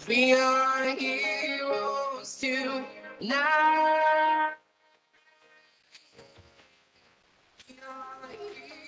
We are heroes tonight. We are heroes.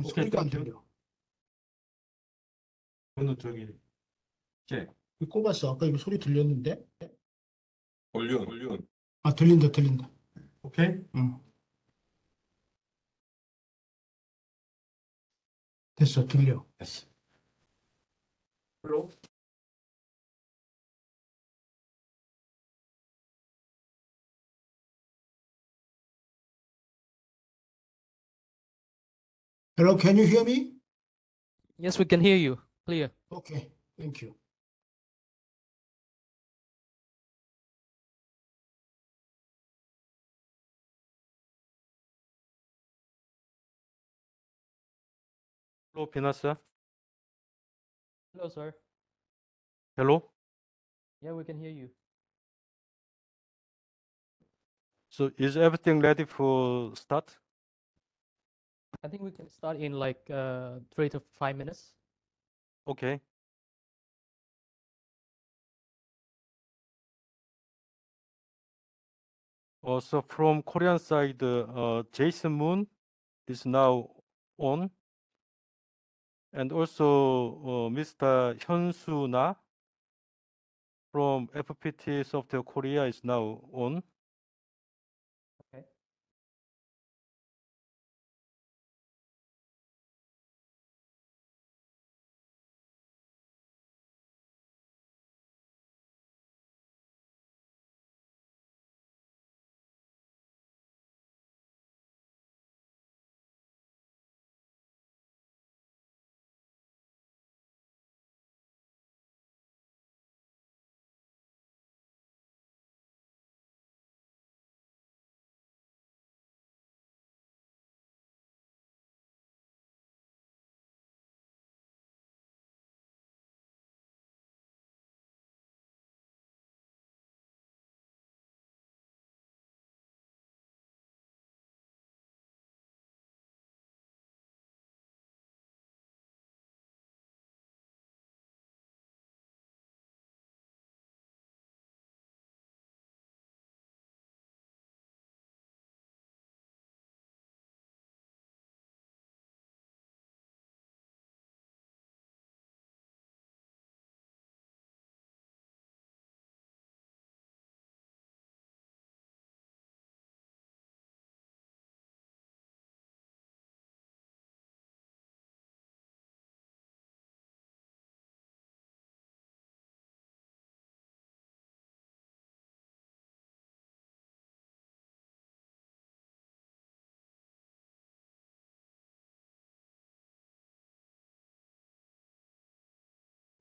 소리가 안 들려. 오늘 저기 쟤 왜 꼽았어? 아까 이거 소리 들렸는데? 볼륨. 아, 들린다. 오케이? 응. 됐어, 들려. 됐어. Hello? Hello, can you hear me? Yes, we can hear you clear. Okay, thank you. Hello, 비너스. Hello, sir. Hello? Yeah, we can hear you. So is everything ready for start? I think we can start in like 3 to 5 minutes. Okay. So from Korean side, Jason Moon is now on. And also Mr. Hyunsu Na from FPT Software Korea is now on. Okay.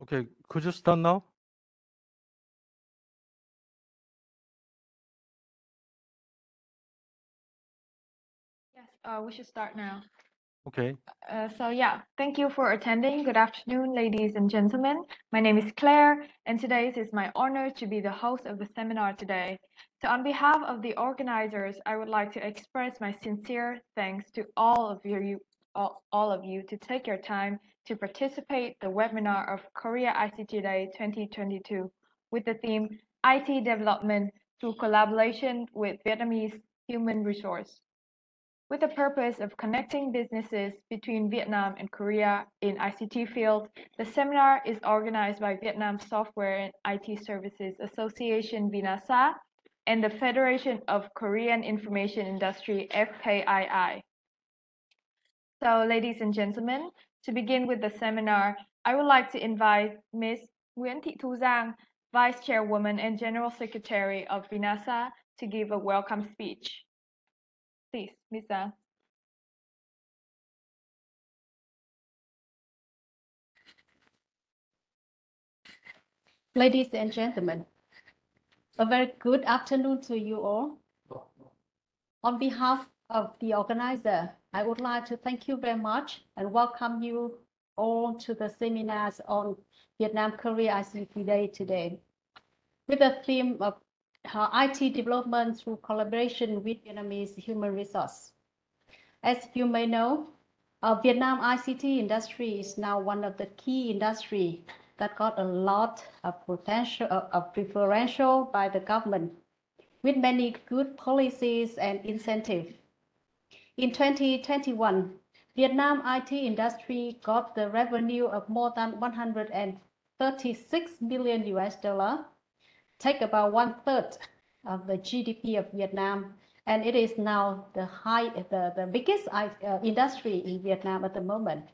Okay, could you start now? Yes, we should start now. Okay. Thank you for attending. Good afternoon, ladies and gentlemen. My name is Claire, and today it is my honor to be the host of the seminar today. So on behalf of the organizers, I would like to express my sincere thanks to all of you to take your time to participate the webinar of Korea ICT Day 2022 with the theme IT development through collaboration with Vietnamese human resource. With the purpose of connecting businesses between Vietnam and Korea in ICT field, the seminar is organized by Vietnam Software and IT Services Association Vinasa and the Federation of Korean Information Industry FKII. So, ladies and gentlemen, to begin with the seminar, I would like to invite Ms. Nguyễn Thị Thu Giang, Vice Chairwoman and General Secretary of Vinasa, to give a welcome speech. Please, Ms. Giang. Ladies and gentlemen, a very good afternoon to you all. On behalf of the organizer, I would like to thank you very much and welcome you all to the seminars on Vietnam-Korea ICT Day today, with the theme of IT development through collaboration with Vietnamese human resource. As you may know, Vietnam ICT industry is now one of the key industry that got a lot of potential of preferential by the government, with many good policies and incentives. In 2021, Vietnam IT industry got the revenue of more than 136 million US dollar, take about 1/3 of the GDP of Vietnam, and it is now the biggest industry in Vietnam at the moment.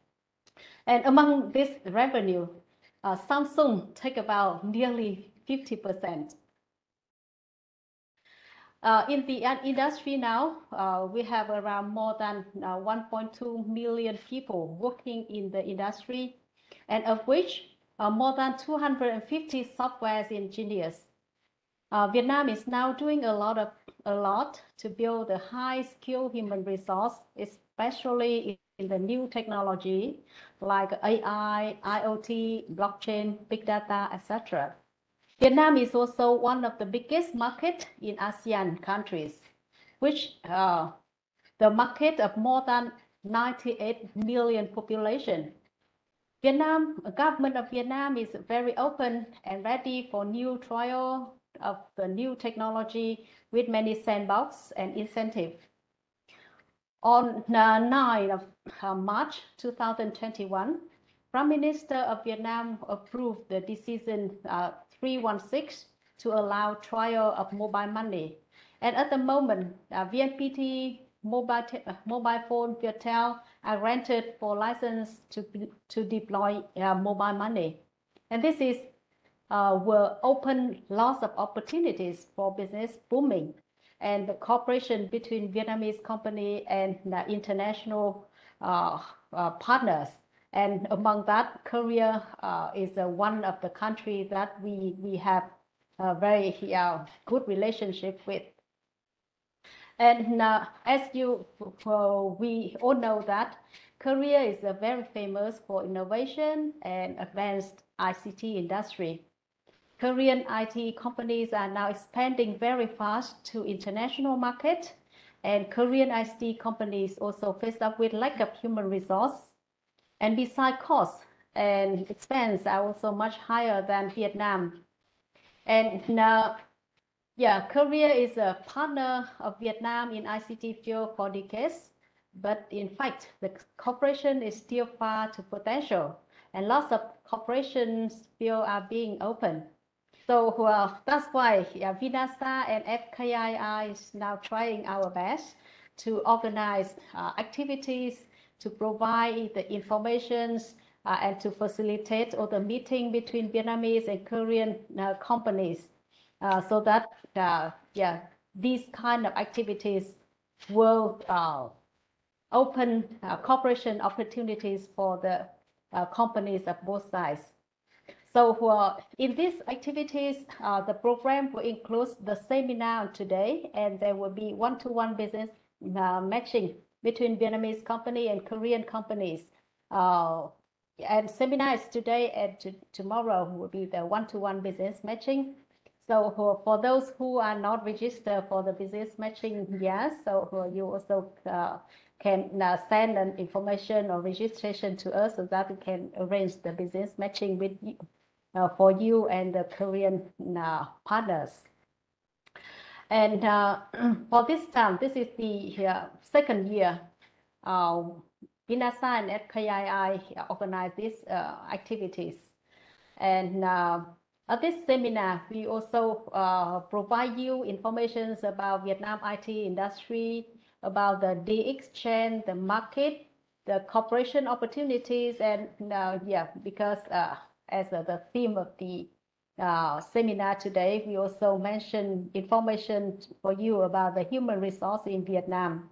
And among this revenue, Samsung take about nearly 50%. In the industry now, we have around more than 1.2 million people working in the industry, and of which more than 250 software engineers. Vietnam is now doing a lot to build a high-skilled human resource, especially in the new technology like AI, IoT, blockchain, big data, etc. Vietnam is also one of the biggest markets in ASEAN countries, which the market of more than 98 million population. Government of Vietnam is very open and ready for new trial of the new technology with many sandbox and incentive. On 9 of March 2021, Prime Minister of Vietnam approved the decision 316 to allow trial of mobile money. And at the moment, VNPT mobile phone Viettel are granted for license to deploy mobile money. And this is will open lots of opportunities for business booming and the cooperation between Vietnamese company and international partners. And among that, Korea is one of the countries that we have a very good relationship with. And as we all know that Korea is very famous for innovation and advanced ICT industry. Korean IT companies are now expanding very fast to international market, and Korean ICT companies also face up with lack of human resource. And besides, costs and expense are also much higher than Vietnam. And now, Korea is a partner of Vietnam in ICT field for decades, but in fact, the cooperation is still far to potential, and lots of cooperation fields are being opened. So that's why VINASA and FKII is now trying our best to organize activities, to provide the information and to facilitate all the meeting between Vietnamese and Korean companies, so that these kind of activities will open cooperation opportunities for the companies of both sides. So in these activities, the program will include the seminar today, and there will be one-to-one business matching between Vietnamese company and Korean companies. And seminars today and tomorrow will be the one-to-one business matching. So for those who are not registered for the business matching, so you also can send an information or registration to us so that we can arrange the business matching with you, for you and the Korean partners. And for this time, this is the second year VINASA and FKII organize these activities. And at this seminar, we also provide you information about Vietnam IT industry, about the exchange, the market, the cooperation opportunities, and because as the theme of the seminar today, we also mention information for you about the human resource in Vietnam.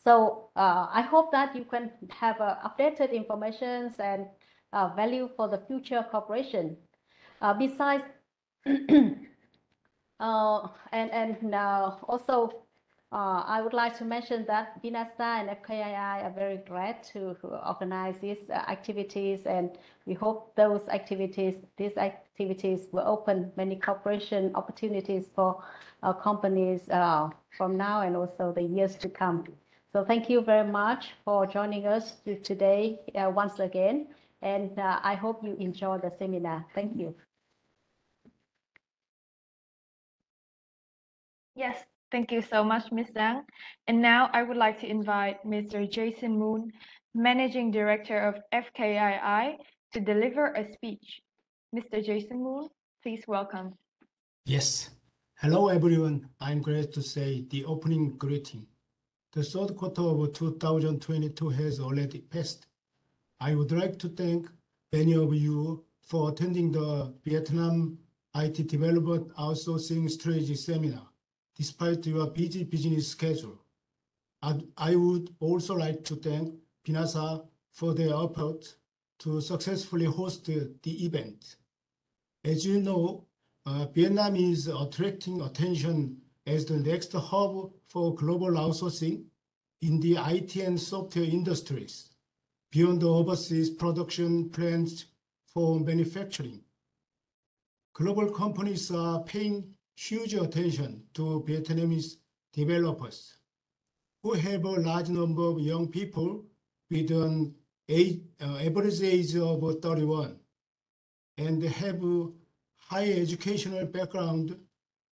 So I hope that you can have updated information and value for the future cooperation. Besides, also I would like to mention that VINASA and FKII are very glad to organize these activities, and we hope these activities will open many cooperation opportunities for companies from now and also the years to come. So thank you very much for joining us today once again, and I hope you enjoy the seminar. Thank you. Yes, thank you so much, Ms. Zhang. And now I would like to invite Mr. Jason Moon, Managing Director of FKII, to deliver a speech. Mr. Jason Moon, please welcome. Yes. Hello, everyone. I'm glad to say the opening greeting. The third quarter of 2022 has already passed. I would like to thank many of you for attending the Vietnam IT Development Outsourcing Strategy Seminar, despite your busy business schedule. I would also like to thank Vinasa for their effort to successfully host the event. As you know, Vietnam is attracting attention as the next hub for global outsourcing in the IT and software industries, beyond the overseas production plants for manufacturing. Global companies are paying huge attention to Vietnamese developers who have a large number of young people with an average age of 31 and have high educational background,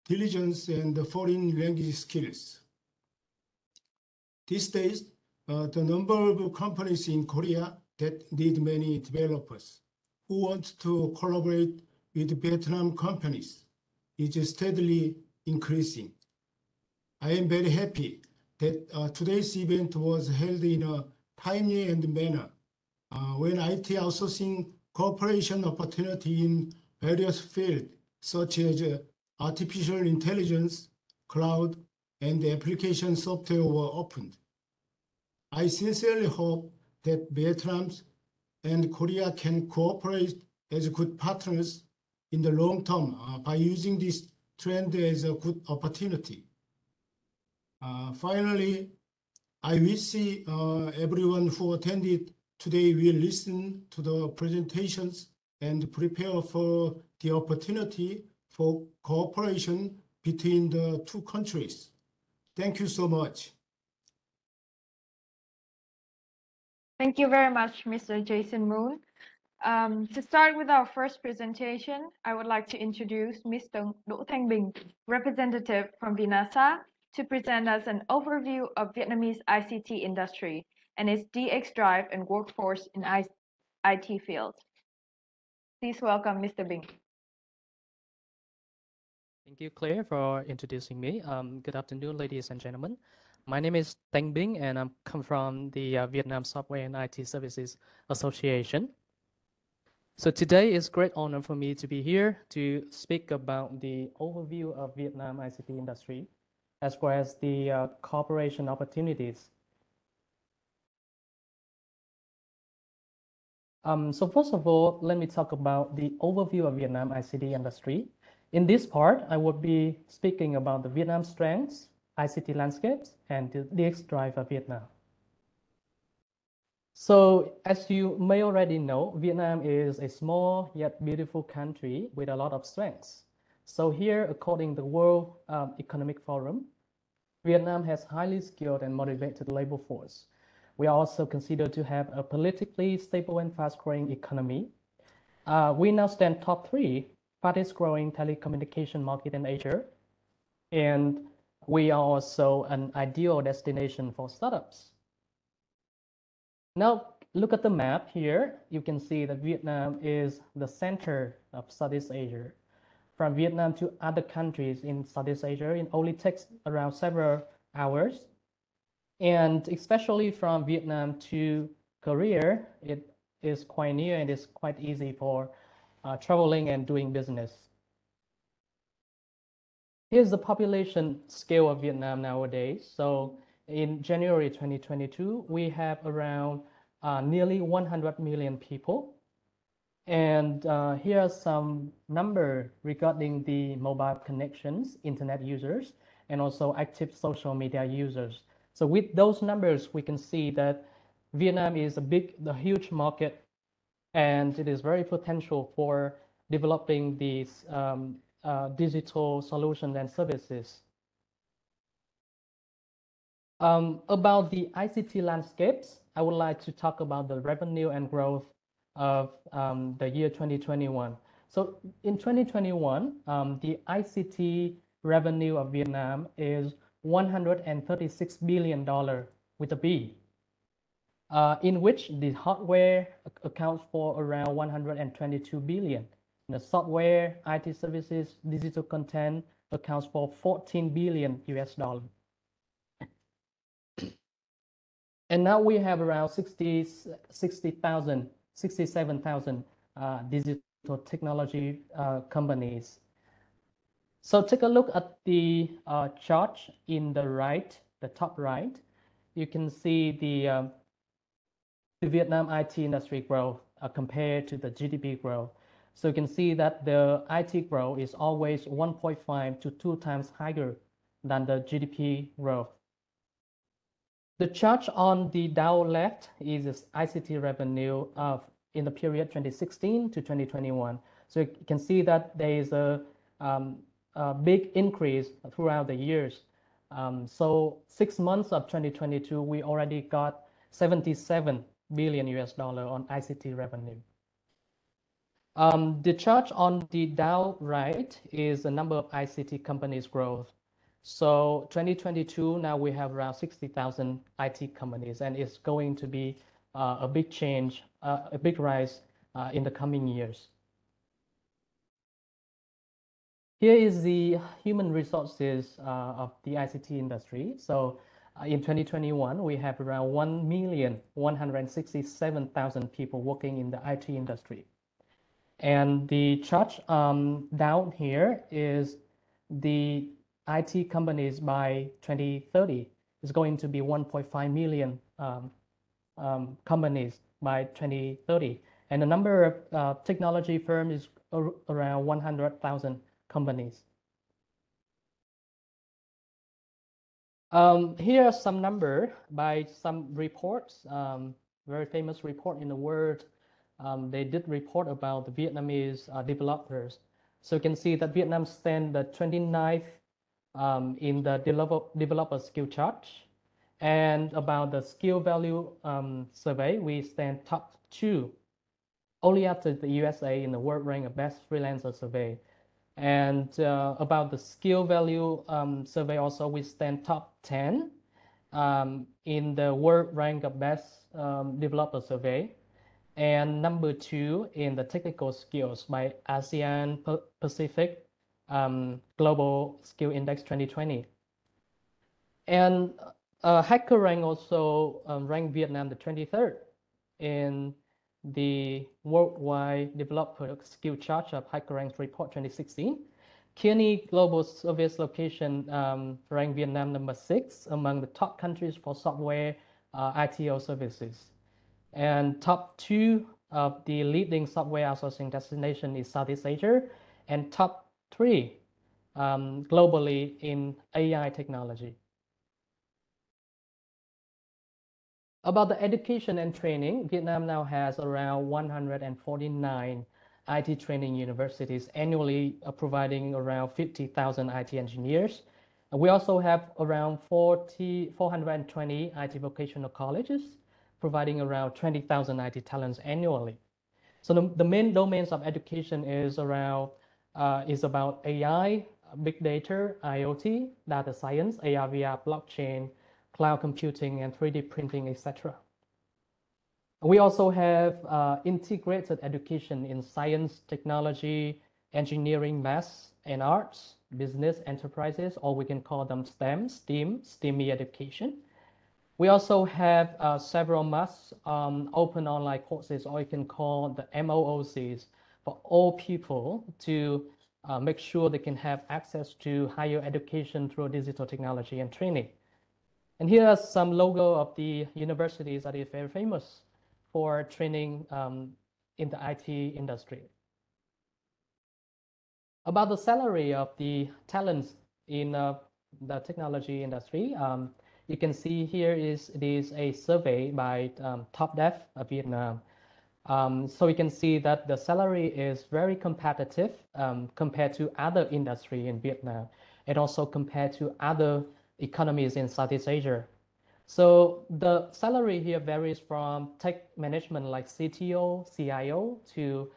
diligence, and foreign language skills. These days, the number of companies in Korea that need many developers who want to collaborate with Vietnam companies is steadily increasing. I am very happy that today's event was held in a timely and manner when IT outsourcing cooperation opportunity in various fields such as artificial intelligence, cloud, and application software were opened. I sincerely hope that Vietnam and Korea can cooperate as good partners in the long term by using this trend as a good opportunity. Finally, I wish everyone who attended today will listen to the presentations and prepare for the opportunity for cooperation between the two countries. Thank you so much. Thank you very much, Mr. Jason Moon. To start with our first presentation, I would like to introduce Mr. Đỗ Thanh Bình, representative from Vinasa, to present us an overview of Vietnamese ICT industry and its DX drive and workforce in IT field. Please welcome Mr. Bing. Thank you, Claire, for introducing me. Good afternoon, ladies and gentlemen. My name is Thanh Bing, and I come from the Vietnam Software and IT Services Association. So today is a great honor for me to be here to speak about the overview of Vietnam ICT industry, as well as the cooperation opportunities. So first of all, let me talk about the overview of Vietnam ICT industry. In this part, I will be speaking about the Vietnam strengths, ICT landscapes, and the DX drive of Vietnam. So as you may already know, Vietnam is a small yet beautiful country with a lot of strengths. So here, according to the World Economic Forum, Vietnam has highly skilled and motivated labor force. We are also considered to have a politically stable and fast-growing economy. We now stand top 3 fastest growing telecommunication market in Asia. And we are also an ideal destination for startups. Now, look at the map here. You can see that Vietnam is the center of Southeast Asia. From Vietnam to other countries in Southeast Asia, it only takes around several hours. And especially from Vietnam to Korea, it is quite near and it's quite easy for traveling and doing business. Here's the population scale of Vietnam nowadays. So in January 2022, we have around nearly 100 million people. And here are some numbers regarding the mobile connections, internet users, and also active social media users. So with those numbers, we can see that Vietnam is a huge market, and it is very potential for developing these digital solutions and services. About the ICT landscapes, I would like to talk about the revenue and growth of the year 2021. So in 2021, the ICT revenue of Vietnam is $136 billion with a B, in which the hardware accounts for around 122 billion. The software, IT services, digital content, accounts for 14 billion US dollars. And now we have around 67,000 digital technology companies. So take a look at the chart in the right, the top right. You can see the Vietnam IT industry growth compared to the GDP growth. So you can see that the IT growth is always 1.5 to 2 times higher than the GDP growth. The chart on the down left is ICT revenue in the period 2016 to 2021. So you can see that there is a big increase throughout the years. So 6 months of 2022, we already got 77 billion US dollar on ICT revenue. The chart on the down right is the number of ICT companies growth. So 2022, now we have around 60,000 IT companies, and it's going to be a big change, a big rise in the coming years. Here is the human resources of the ICT industry. So in 2021, we have around 1,167,000 people working in the IT industry. And the chart down here is the IT companies by 2030 is going to be 1.5 million companies by 2030. And the number of technology firms is around 100,000 companies. Here are some number by some reports, very famous report in the world. They did report about the Vietnamese developers. So you can see that Vietnam stands the 29th in the developer skill chart. And about the skill value survey, we stand top 2, only after the USA in the world rank of best freelancer survey. And about the skill value survey also, we stand top 10 in the world rank of best developer survey. And number 2 in the technical skills by ASEAN Pacific Global Skill Index 2020. And HackerRank also ranked Vietnam the 23rd in the Worldwide Developer Skill Chart of HackerRank's report 2016. Kearney Global Service Location ranked Vietnam number 6 among the top countries for software ITO services. And top 2 of the leading software outsourcing destination is Southeast Asia, and top 3 globally in AI technology. About the education and training, Vietnam now has around 149 IT training universities annually providing around 50,000 IT engineers. We also have around 420 IT vocational colleges providing around 20,000 IT talents annually. So the main domains of education is about AI, big data, IoT, data science, AR, VR, blockchain, cloud computing, and 3D printing, etc. We also have integrated education in science, technology, engineering, math, and arts, business, enterprises, or we can call them STEAM education. We also have several must open online courses, or you can call the MOOCs, for all people to make sure they can have access to higher education through digital technology and training. And here are some logo of the universities that is very famous for training in the IT industry. About the salary of the talents in the technology industry, you can see here it is a survey by TopDev of Vietnam. So you can see that the salary is very competitive compared to other industry in Vietnam, and also compared to other economies in Southeast Asia. So the salary here varies from tech management like CTO, CIO to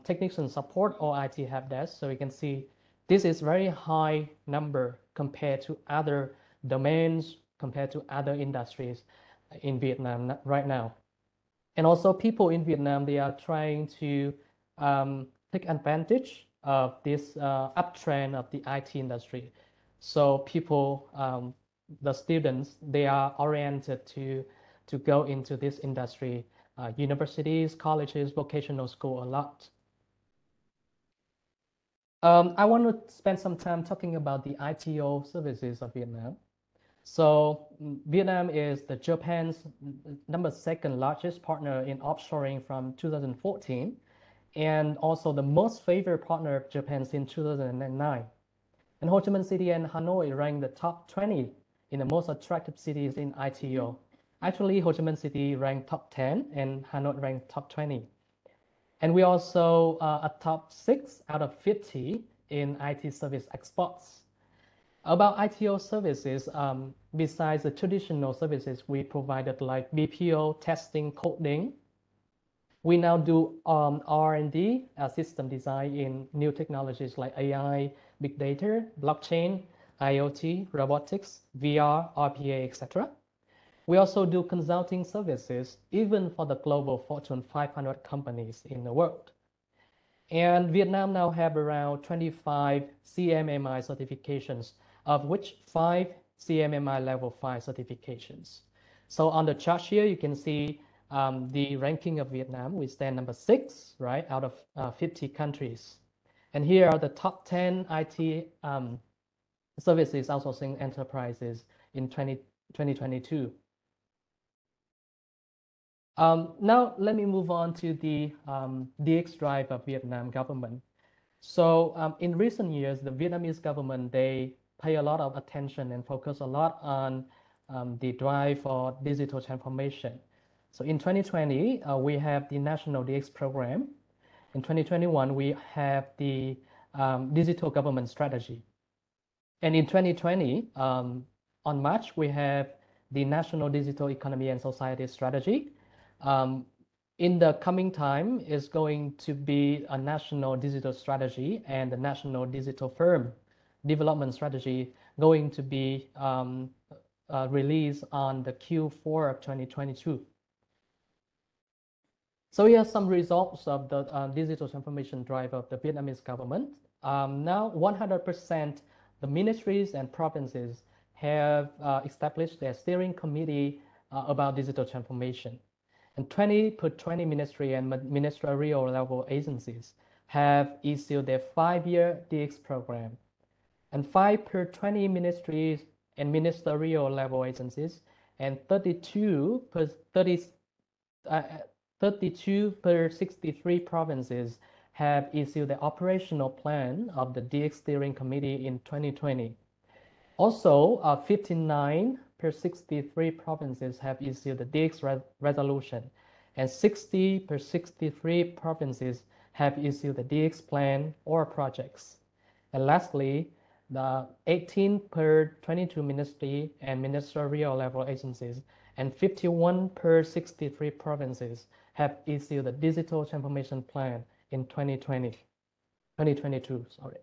technician support or IT help desk. So you can see this is very high number compared to other domains, compared to other industries in Vietnam right now. And also people in Vietnam, they are trying to take advantage of this uptrend of the IT industry. So people, the students, they are oriented to go into this industry, universities, colleges, vocational school a lot. I want to spend some time talking about the ITO services of Vietnam. So Vietnam is the Japan's second largest partner in offshoring from 2014, and also the most favored partner of Japan since 2009. And Ho Chi Minh City and Hanoi rank the top 20 in the most attractive cities in ITO. Actually, Ho Chi Minh City ranked top 10 and Hanoi ranked top 20. And we also a top 6 out of 50 in IT service exports. About ITO services, besides the traditional services we provided like BPO, testing, coding, we now do R&D, system design in new technologies like AI, big data, blockchain, IoT, robotics, VR, RPA, etc. We also do consulting services, even for the global Fortune 500 companies in the world. And Vietnam now have around 25 CMMI certifications, of which 5 CMMI level 5 certifications. So on the chart here, you can see the ranking of Vietnam. We stand number 6, right, out of 50 countries. And here are the top 10 IT services outsourcing enterprises in 2022. Now, let me move on to the DX drive of Vietnam government. So in recent years, the Vietnamese government, they pay a lot of attention and focus a lot on the drive for digital transformation. So in 2020, we have the National DX Program. In 2021, we have the Digital Government Strategy. And in 2020, on March, we have the National Digital Economy and Society Strategy. In the coming time is going to be a national digital strategy and the national digital firm development strategy going to be released on the Q4 of 2022. So here are some results of the digital transformation drive of the Vietnamese government. Now 100% the ministries and provinces have established their steering committee about digital transformation. And 20 per 20 ministry and ministerial level agencies have issued their 5-year DX program. And 5 per 20 ministries and ministerial level agencies and 32 per 63 provinces have issued the operational plan of the DX steering committee in 2020. Also, 59 per 63 provinces have issued the DX resolution, and 60 per 63 provinces have issued the DX plan or projects. And lastly, the 18 per 22 ministry and ministerial level agencies and 51 per 63 provinces have issued the digital transformation plan in 2022, sorry.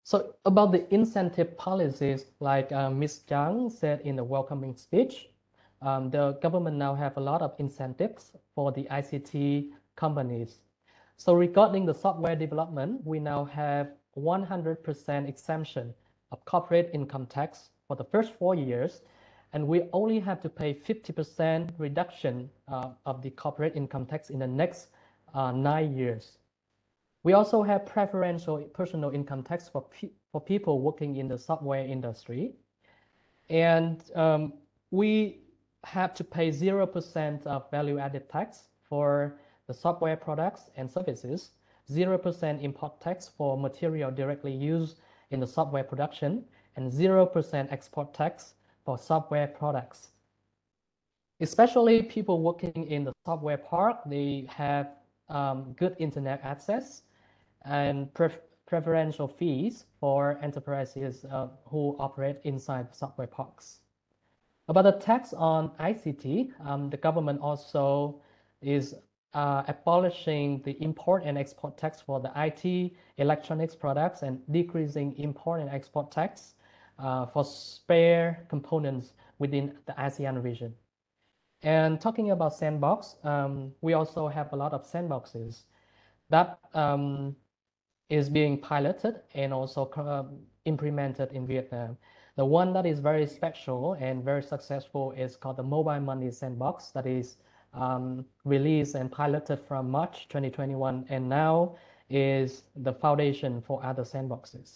So about the incentive policies, like Ms. Zhang said in the welcoming speech, the government now have a lot of incentives for the ICT companies. So regarding the software development, we now have 100% exemption of corporate income tax for the first 4 years, and we only have to pay 50% reduction of the corporate income tax in the next 9 years. We also have preferential personal income tax for people working in the software industry. And we have to pay 0% of value-added tax for the software products and services, 0% import tax for material directly used in the software production, and 0% export tax for software products. Especially people working in the software park, they have good internet access and preferential fees for enterprises who operate inside software parks. About the tax on ICT, the government also is abolishing the import and export tax for the IT electronics products and decreasing import and export tax for spare components within the ASEAN region. And talking about sandbox, we also have a lot of sandboxes. that is being piloted and also implemented in Vietnam. The one that is very special and very successful is called the Mobile Money Sandbox, that is released and piloted from March 2021, and now is the foundation for other sandboxes.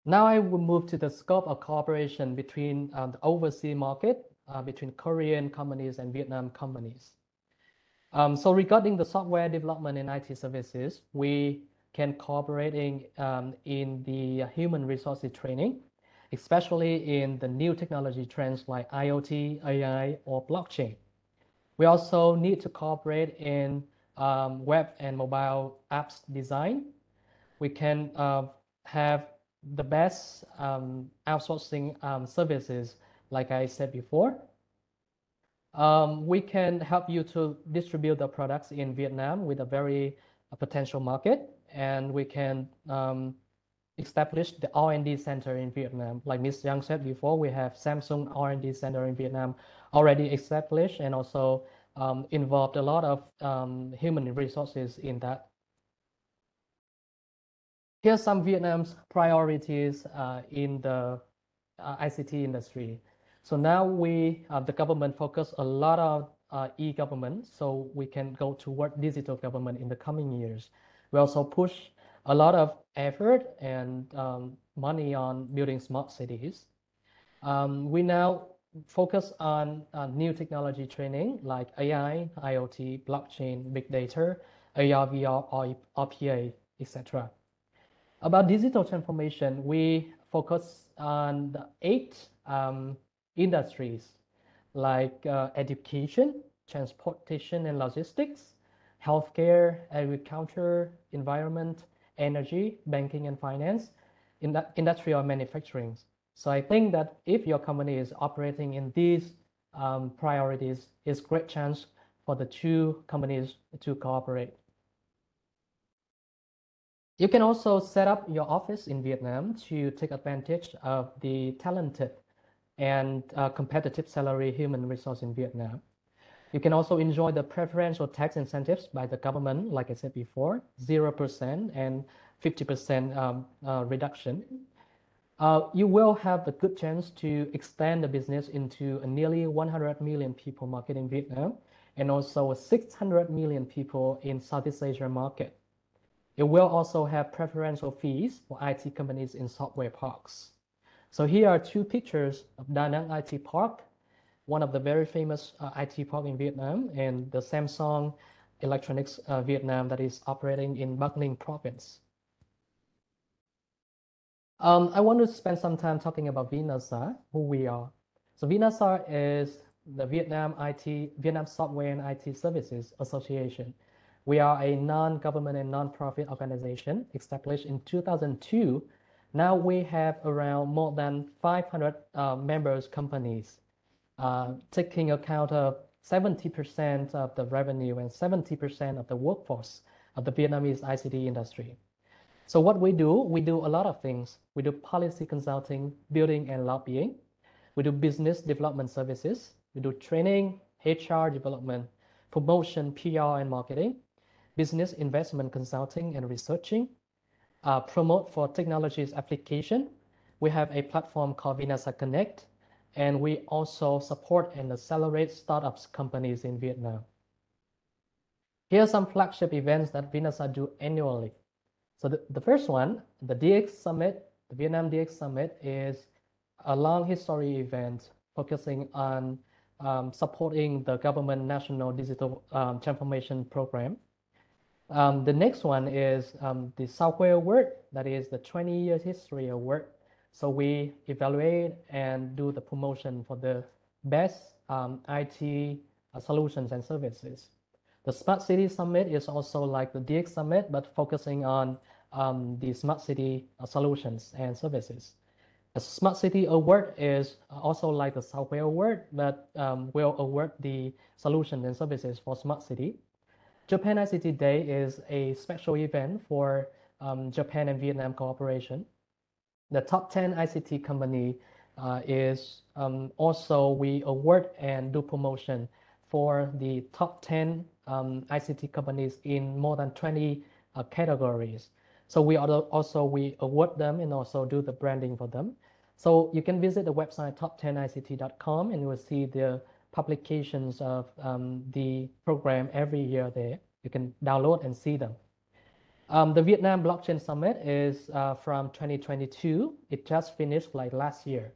Now I will move to the scope of cooperation between the overseas market, between Korean companies and Vietnam companies. So regarding the software development and IT services, we can cooperate in the human resources training, especially in the new technology trends like IoT, AI, or blockchain. We also need to cooperate in web and mobile apps design. We can have the best outsourcing services, like I said before. We can help you to distribute the products in Vietnam with a very potential market, and we can establish the R&D center in Vietnam. Like Ms. Young said before, we have Samsung R&D center in Vietnam already established and also involved a lot of human resources in that. Here's some Vietnam's priorities in the ICT industry. So now the government focus a lot on e-government, so we can go toward digital government in the coming years. We also push a lot of effort and money on building smart cities. We now focus on new technology training like AI, IoT, blockchain, big data, AR, VR, RPA, etc. About digital transformation, we focus on the 8 industries like education, transportation and logistics, healthcare, agriculture, environment, energy, banking and finance, industrial manufacturing. So I think that if your company is operating in these priorities, it's a great chance for the two companies to cooperate. You can also set up your office in Vietnam to take advantage of the talented and competitive salary human resource in Vietnam. You can also enjoy the preferential tax incentives by the government, like I said before, 0% and 50% reduction. You will have a good chance to expand the business into a nearly 100 million people market in Vietnam and also a 600 million people in Southeast Asia market. It will also have preferential fees for IT companies in software parks. So here are 2 pictures of Da Nang IT Park, one of the very famous IT park in Vietnam, and the Samsung Electronics Vietnam that is operating in Bắc Ninh province. I want to spend some time talking about VNASA, who we are. So VNASA is the Vietnam Software and IT Services Association. We are a non-government and non-profit organization established in 2002. Now we have around more than 500 members companies, taking account of 70% of the revenue and 70% of the workforce of the Vietnamese ICT industry. So what we do a lot of things. We do policy consulting, building and lobbying. We do business development services. We do training, HR development, promotion, PR and marketing, business investment consulting and researching, promote for technologies application. We have a platform called VNASA Connect, and we also support and accelerate startups companies in Vietnam. Here are some flagship events that VNASA do annually. So the first one, the DX Summit, the Vietnam DX Summit, is a long history event focusing on supporting the government national digital transformation program. The next one is the Software Award, that is the 20 years history award. So we evaluate and do the promotion for the best IT solutions and services. The Smart City Summit is also like the DX Summit, but focusing on the smart city solutions and services. The Smart City Award is also like the Software Award, but will award the solutions and services for smart city. Japan ICT Day is a special event for Japan and Vietnam cooperation. The top 10 ICT company also we award and do promotion for the top 10 ICT companies in more than 20 categories. So we award them and also do the branding for them. So you can visit the website top10ict.com and you will see the publications of the program every year there. You can download and see them. The Vietnam Blockchain Summit is from 2022. It just finished like last year.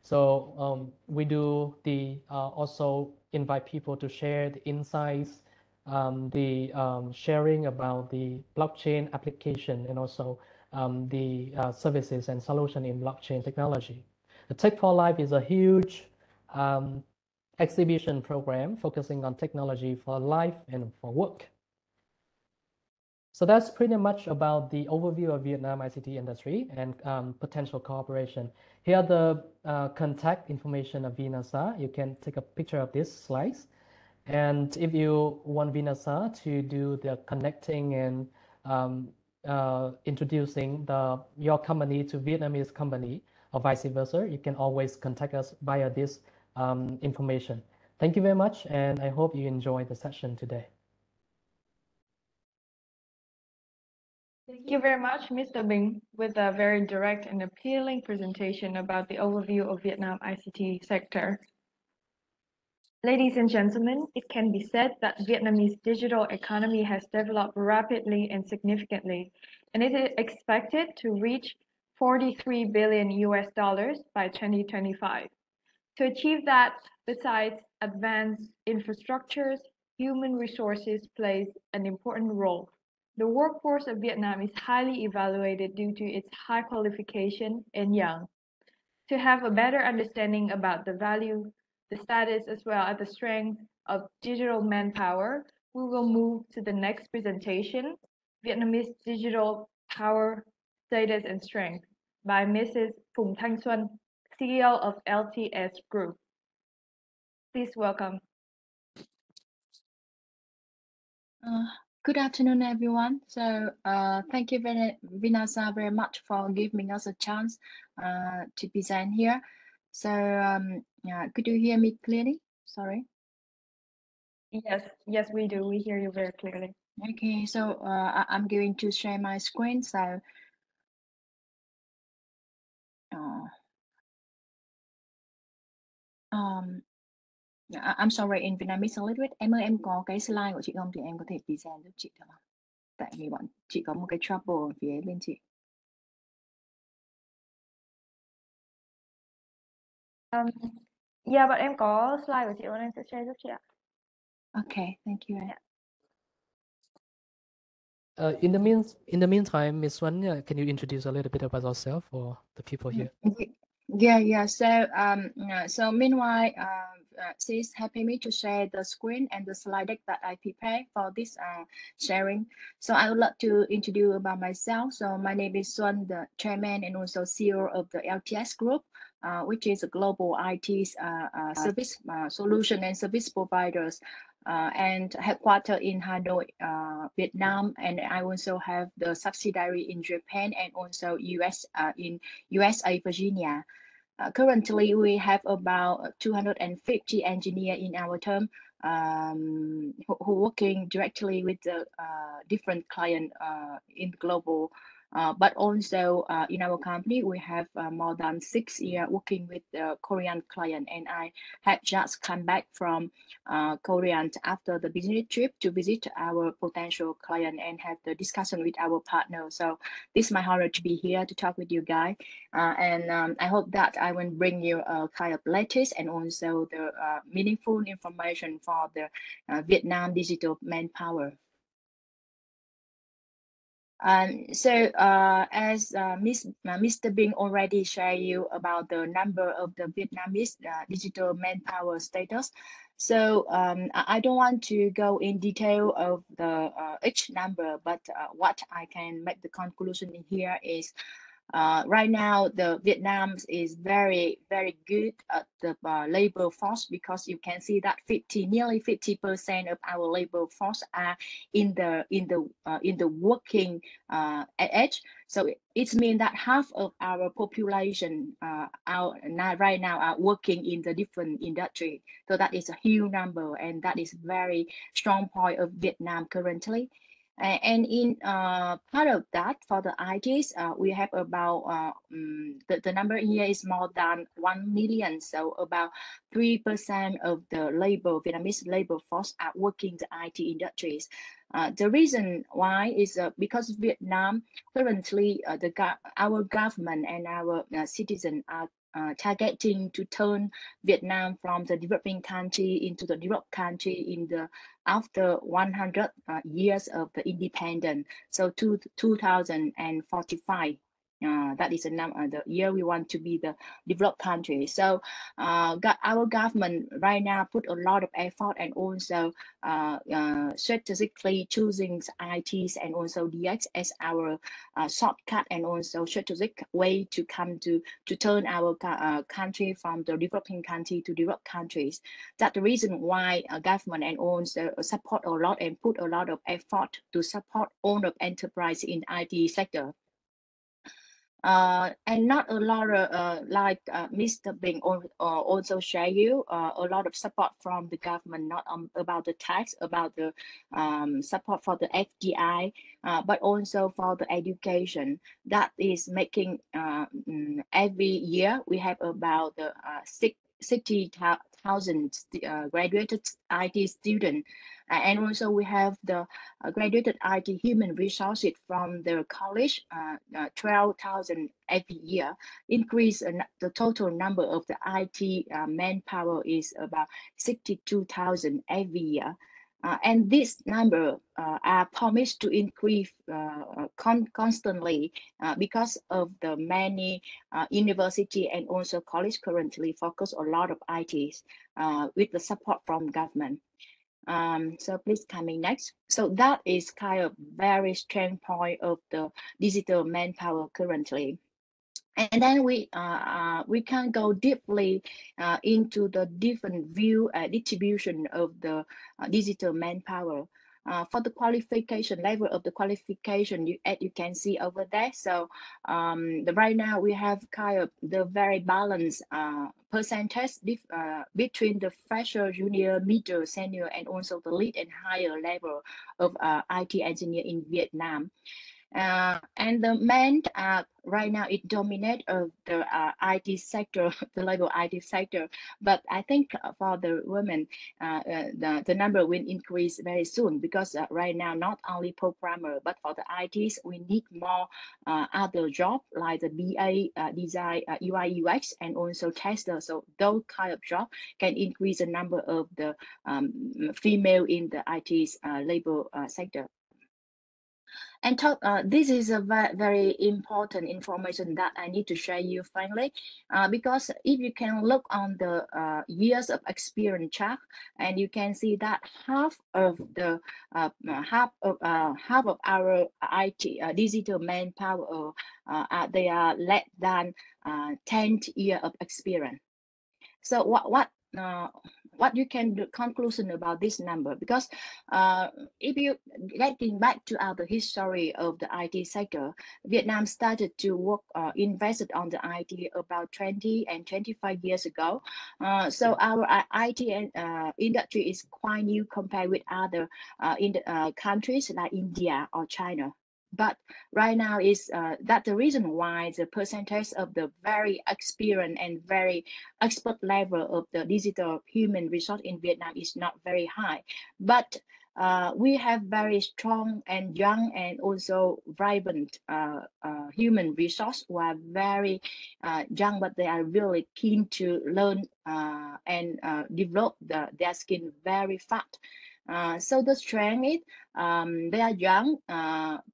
So we do also invite people to share the insights, the sharing about the blockchain application and also the services and solution in blockchain technology. The Tech for Life is a huge exhibition program focusing on technology for life and for work. So that's pretty much about the overview of Vietnam ICT industry and potential cooperation. Here are the contact information of Vinasa. You can take a picture of these slides. And if you want Vinasa to do the connecting and introducing your company to Vietnamese company or vice versa, you can always contact us via this information. Thank you very much, and I hope you enjoy the session today. Thank you very much, Mr. Bing, with a very direct and appealing presentation about the overview of Vietnam ICT sector. Ladies and gentlemen, it can be said that Vietnamese digital economy has developed rapidly and significantly, and it is expected to reach 43 billion US dollars by 2025. To achieve that, besides advanced infrastructures, human resources plays an important role. The workforce of Vietnam is highly evaluated due to its high qualification and young. To have a better understanding about the value, the status, as well as the strength of digital manpower, we will move to the next presentation, Vietnamese Digital Power Status and Strength by Mrs. Phùng Thanh Xuân, CEO of LTS Group. Please welcome. Good afternoon, everyone. So thank you, Vinasa, very much for giving us a chance to present here. So yeah, could you hear me clearly? Sorry. Yes, we do. We hear you very clearly. Okay, so I'm going to share my screen. So I'm sorry, in Vietnamese a little bit. Em ơi, em có cái slide của chị không thì em có thể present giúp chị được không? Tại vì bọn chị có một cái trouble phía bên chị. Yeah, but em có slide của chị luôn, em sẽ share giúp chị ạ. Okay, thank you. Yeah. In the meantime, Ms. Xuân, can you introduce a little bit about yourself for the people here? Yeah. So meanwhile, she's helping me to share the screen and the slide deck that I prepared for this sharing. So I would like to introduce about myself. So my name is Xuân, the chairman and also CEO of the LTS Group, which is a global IT service solution and service providers. And headquartered in Hanoi, Vietnam, and I also have the subsidiary in Japan and also in USA, Virginia. Currently, we have about 250 engineers in our team who working directly with the different client in global. But also in our company, we have more than 6 years working with the Korean client, and I had just come back from Korea after the business trip to visit our potential client and have the discussion with our partner. So this is my honor to be here to talk with you guys, and I hope that I will bring you a kind of latest and also the meaningful information for the Vietnam digital manpower. So as Mr. Bing already shared you about the number of the Vietnamese digital manpower status. So I don't want to go in detail of the each number, but what I can make the conclusion in here is Right now, the Vietnam is very good at the labor force, because you can see that nearly 50% of our labor force are in the working age. So it means that half of our population right now are working in the different industry. So that is a huge number, and that is very strong point of Vietnam currently. And in part of that, for the ITs, we have about the number here is more than 1 million. So about 3% of the Vietnamese labor force are working the IT industries. The reason why is because Vietnam currently our government and our citizens are targeting to turn Vietnam from the developing country into the developed country in the after 100 years of the independence. So 2045. That is the year we want to be the developed country. So our government right now put a lot of effort, and also strategically choosing ITs and also DX as our shortcut and also strategic way to come to turn our country from the developing country to developed countries. That's the reason why government and also support a lot and put a lot of effort to support all of enterprise in IT sector. And not a lot of like Mr. Bing also share you a lot of support from the government, not about the tax, about the support for the FDI, but also for the education. That is making every year we have about 60,000 graduated IT students. And also we have the graduated IT human resources from the college, 12,000 every year. Increase the total number of the IT manpower is about 62,000 every year. And this number are promised to increase constantly because of the many university and also college currently focus a lot of ITs with the support from government. So please coming next. So that is kind of very strong point of the digital manpower currently. And then we can go deeply into the different view distribution of the digital manpower. For the qualification level of the qualification, you can see over there. So right now we have kind of the very balanced percentage between the fresher, junior, middle, senior, and also the lead and higher level of IT engineer in Vietnam. And the men right now it dominate of the IT sector, the labor IT sector. But I think for the women, the number will increase very soon, because right now not only programmer, but for the ITs we need more other job like the BA, design, UI UX, and also tester. So those kind of job can increase the number of the female in the IT labor sector. And this is a very important information that I need to share you finally, because if you can look on the years of experience chart, and you can see that half of our IT digital manpower they are less than 10 years of experience. So what you can do conclusion about this number, because if you getting back to our history of the IT sector, Vietnam started to work invested on the IT about 20 and 25 years ago. So our IT industry is quite new compared with other countries like India or China. But right now is that the reason why the percentage of the very experienced and very expert level of the digital human resource in Vietnam is not very high. But we have very strong and young and also vibrant human resource who are very young, but they are really keen to learn and develop their skill very fast. So the strength is they are young,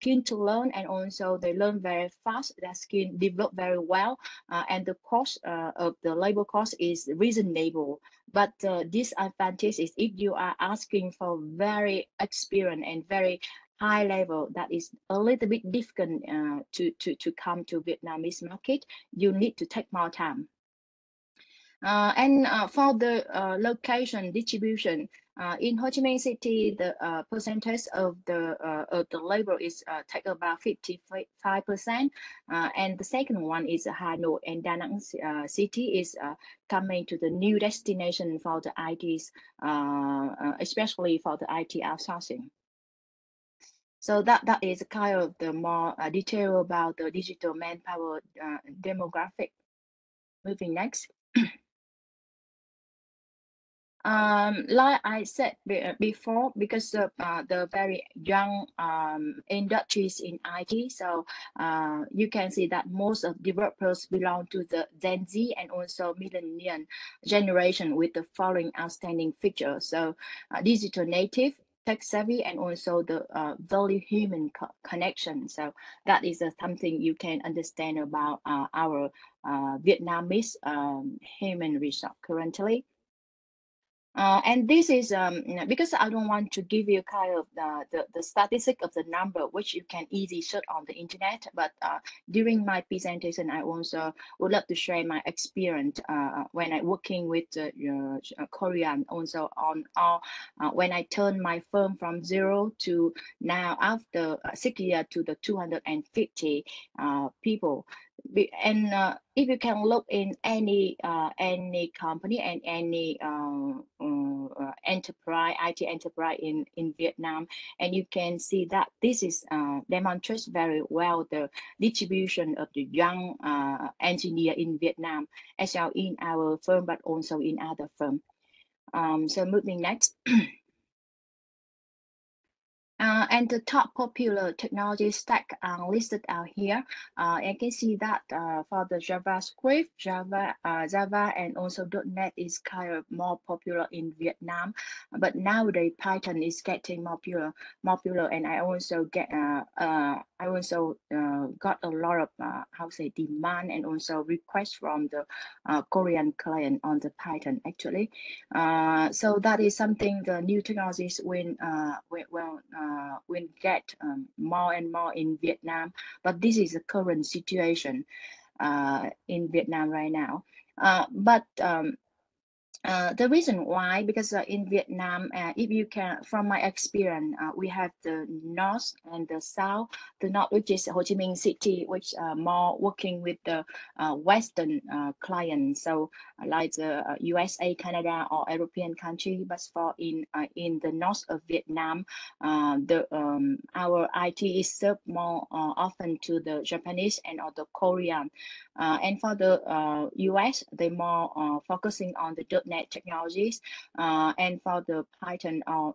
keen to learn, and also they learn very fast. Their skill develop very well, and the cost of the labor cost is reasonable. But disadvantage is if you are asking for very experienced and very high level that is a little bit difficult to come to Vietnamese market, you need to take more time. And for the location distribution, in Ho Chi Minh City, the percentage of the labor is take about 55%, and the second one is Hà Nội and Da Nang city is coming to the new destination for the ITs, especially for the IT outsourcing. So that is kind of the more detail about the digital manpower demographic. Moving next. Like I said before, because of the very young industries in IT, so you can see that most of developers belong to the Gen Z and also millennial generation with the following outstanding features. So digital native, tech savvy, and also the value human connection. So that is something you can understand about our Vietnamese human resource currently. And this is because I don't want to give you kind of the statistic of the number, which you can easily search on the internet. But during my presentation, I also would love to share my experience when I working with Korean, also on when I turned my firm from 0 to now after 6 years to the 250 people. And if you can look in any company and any enterprise, IT enterprise in Vietnam, and you can see that this is demonstrates very well the distribution of the young engineer in Vietnam, as well in our firm, but also in other firm. So moving next. And the top popular technology stack are listed out here. You can see that for the JavaScript, Java, and also .NET is kind of more popular in Vietnam. But nowadays Python is getting more popular, and I also got a lot of demand and also requests from the Korean client on the Python actually. So that is something the new technologies will get more and more in Vietnam. But this is the current situation in Vietnam right now. But the reason why, because in Vietnam, if you can, from my experience, we have the north and the south. The north, which is Ho Chi Minh City, which more working with the Western clients, so like the USA, Canada, or European country. But for in the north of Vietnam, our IT is served more often to the Japanese and or the Korean. And for the US, they more focusing on the .NET technologies, and for the Python or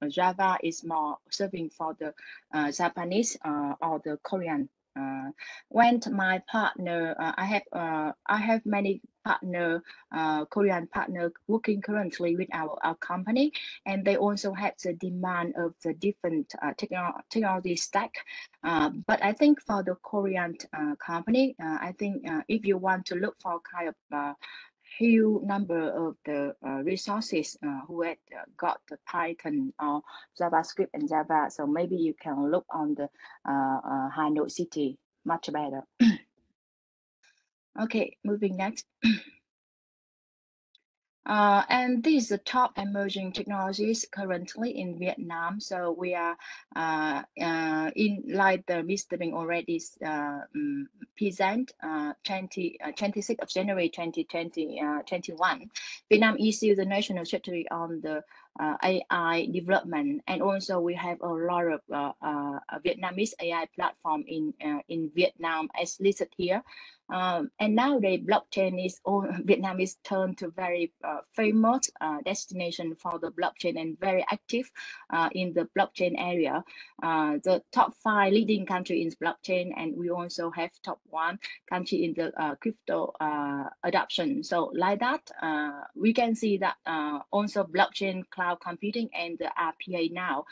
Java is more serving for the Japanese or the Korean. When my partner, I have many partner, Korean partner working currently with our company, and they also have the demand of the different technology stack. But I think for the Korean company, I think if you want to look for kind of huge number of the resources who had got the Python or JavaScript and Java, so maybe you can look on the Hà Nội city much better. Okay, moving next. And these are the top emerging technologies currently in Vietnam. So we are in, like the Mr. Bing already present, 26th of January 2021, Vietnam issued the national strategy on the AI development, and also we have a lot of Vietnamese AI platform in Vietnam as listed here. And nowadays, blockchain is all Vietnam is turned to very famous destination for the blockchain and very active in the blockchain area. The top 5 leading country in blockchain, and we also have top 1 country in the crypto adoption. So like that, we can see that also blockchain, cloud computing, and the RPA now.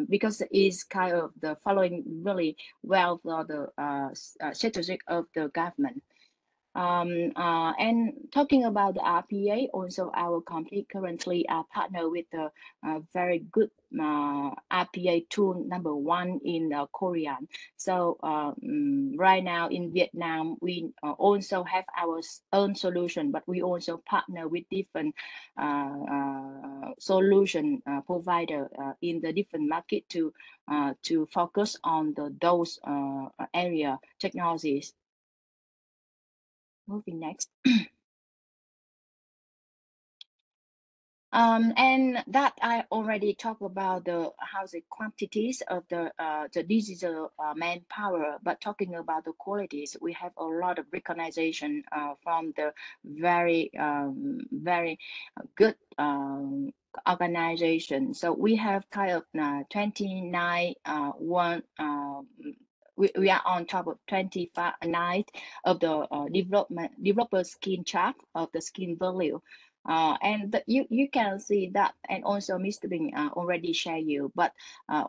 Because it is kind of the following really well for the strategic of the government. And talking about the RPA, also our company currently are partner with the very good RPA tool number one in Korea. So right now in Vietnam, we also have our own solution, but we also partner with different solution provider in the different market to focus on those area technologies. Moving next. And that I already talked about the quantities of the digital manpower, but talking about the qualities, we have a lot of recognition from the very good organization. So we have kind of 29 we are on top of 25 of the developer skin chart of the skin value. And you can see that, and also Mr. Bing already share you. But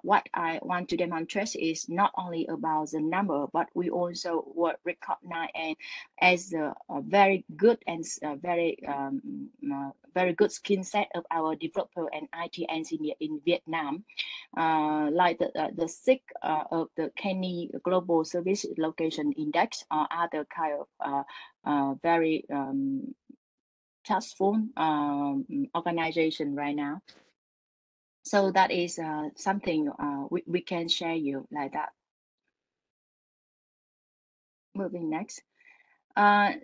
what I want to demonstrate is not only about the number, but we also were recognized as a very good and very good skill set of our developer and IT engineer in Vietnam, like the SIG of the Kenny Global Service Location Index or other kind of very trustful organization right now. So that is something we can share you like that. Moving next. In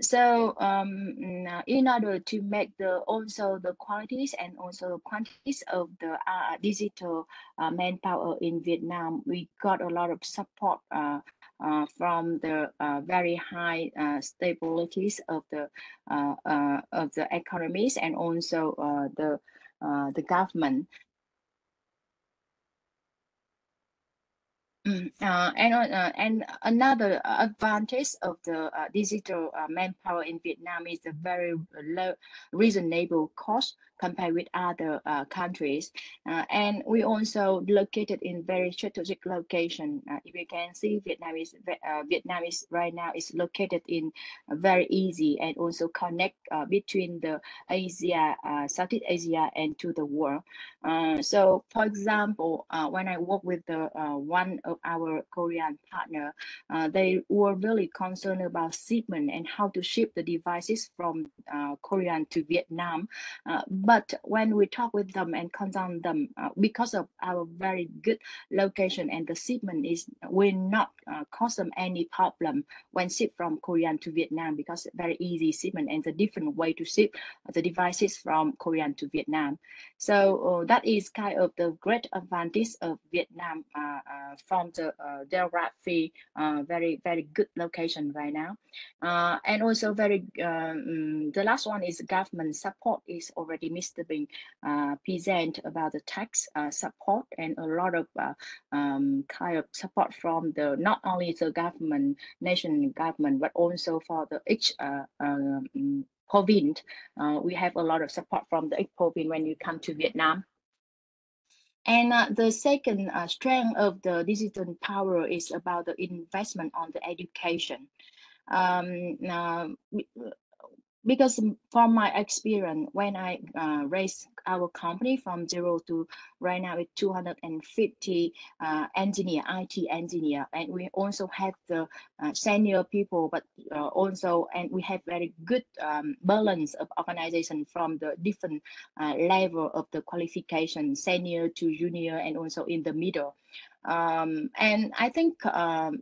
order to make also the qualities and also the quantities of the digital manpower in Vietnam, we got a lot of support from the very high stabilities of the economies and also the government. And another advantage of the digital manpower in Vietnam is the very low, reasonable cost compared with other countries. And we also located in very strategic location. If you can see, Vietnam is right now is located in very easy and also connect between the Asia, Southeast Asia, and to the world. So, for example, when I work with the one of our Korean partner, they were really concerned about shipment and how to ship the devices from Korea to Vietnam. But when we talk with them and consult them, because of our very good location and the shipment will not cause them any problem when shipped from Korea to Vietnam, because very easy shipment and the different way to ship the devices from Korea to Vietnam. So that is kind of the great advantage of Vietnam from the geography, very good location right now. And also the last one is government support is already Mr. Bing present about the tax support and a lot of kind of support from the not only the government, nation government, but also for the each province. We have a lot of support from the province when you come to Vietnam. And the second strength of the digital power is about the investment on the education. Because from my experience, when I raised our company from 0 to right now with 250 IT engineer, and we also have the senior people, but also, and we have very good balance of organization from the different level of the qualification, senior to junior, and also in the middle. And I think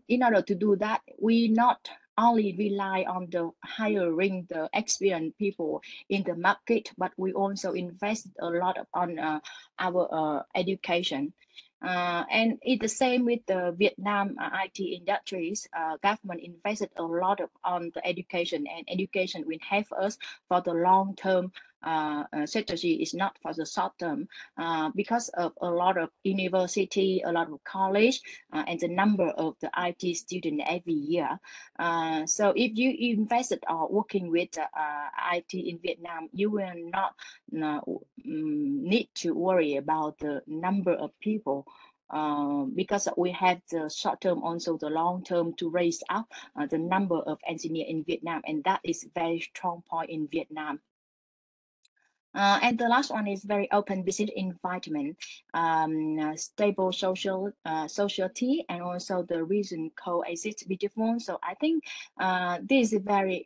in order to do that, we not only rely on the hiring the experienced people in the market, but we also invest a lot on our education. And it's the same with the Vietnam IT industries. Government invested a lot on the education, and education will help us for the long term strategy. Is not for the short term because of a lot of university, a lot of college, and the number of the IT student every year. So if you invested or working with IT in Vietnam, you will not need to worry about the number of people because we have the short term, also the long term, to raise up the number of engineers in Vietnam, and that is very strong point in Vietnam. And the last one is very open business environment, stable society, and also the reason coexist beautiful. So I think this is very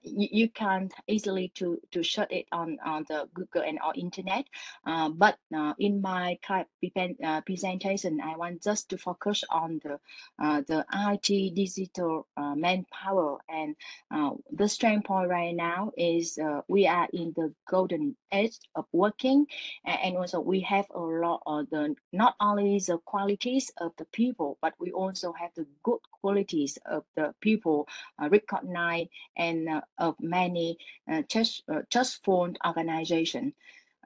you can't easily to shut it on the Google and or internet. But in my kind of presentation, I want just to focus on the IT digital manpower, and the strength point right now is we are in the golden age of working, and also we have a lot of the not only the qualities of the people, but we also have the good qualities of the people recognized and of many trust fund organization.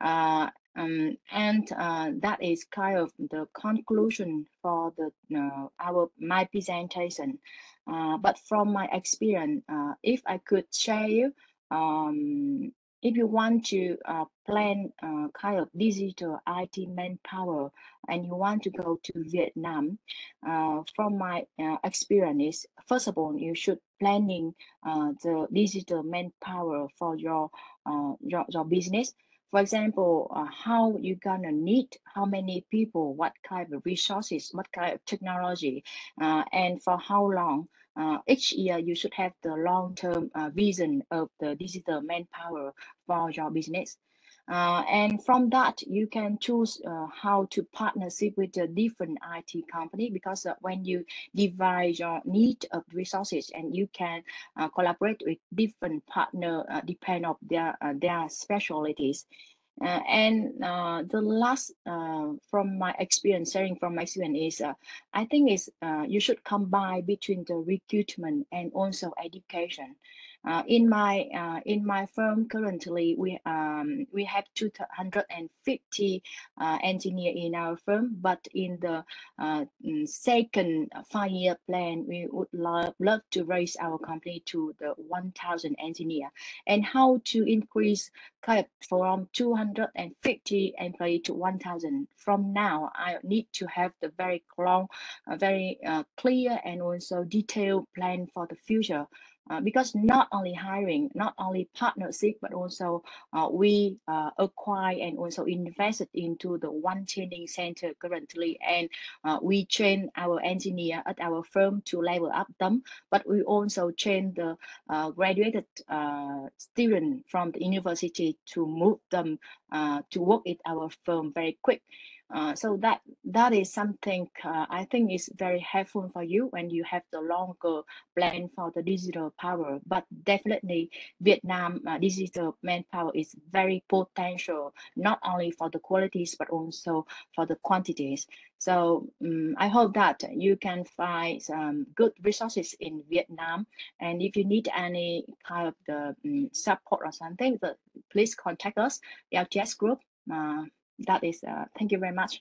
And that is kind of the conclusion for the my presentation. But from my experience, if I could share you, if you want to plan kind of digital IT manpower and you want to go to Vietnam, from my experience, first of all, you should planning the digital manpower for your business. For example, how you gonna need, how many people, what kind of resources, what kind of technology, and for how long. Each year, you should have the long-term vision of the digital manpower for your business. And from that, you can choose how to partnership with the different IT company, because when you divide your need of resources, and you can collaborate with different partner depend on their specialties. And the last from my experience, sharing from my experience, is I think is you should combine between the recruitment and also education. In my firm currently, we have 250 engineer in our firm, but in the second 5-year plan, we would love to raise our company to the 1,000 engineer, and how to increase kind of from 250 employee to 1,000. From now, I need to have the very long, very clear and also detailed plan for the future. Because not only hiring, not only partnership, but also we acquire and also invested into the one training center currently, and we train our engineer at our firm to level up them, but we also train the graduated student from the university to move them to work at our firm very quick. So that is something I think is very helpful for you when you have the longer plan for the digital power. But definitely Vietnam digital manpower is very potential, not only for the qualities but also for the quantities. So I hope that you can find some good resources in Vietnam, and if you need any kind of the support or something, please contact us, the LTS group. That is, thank you very much.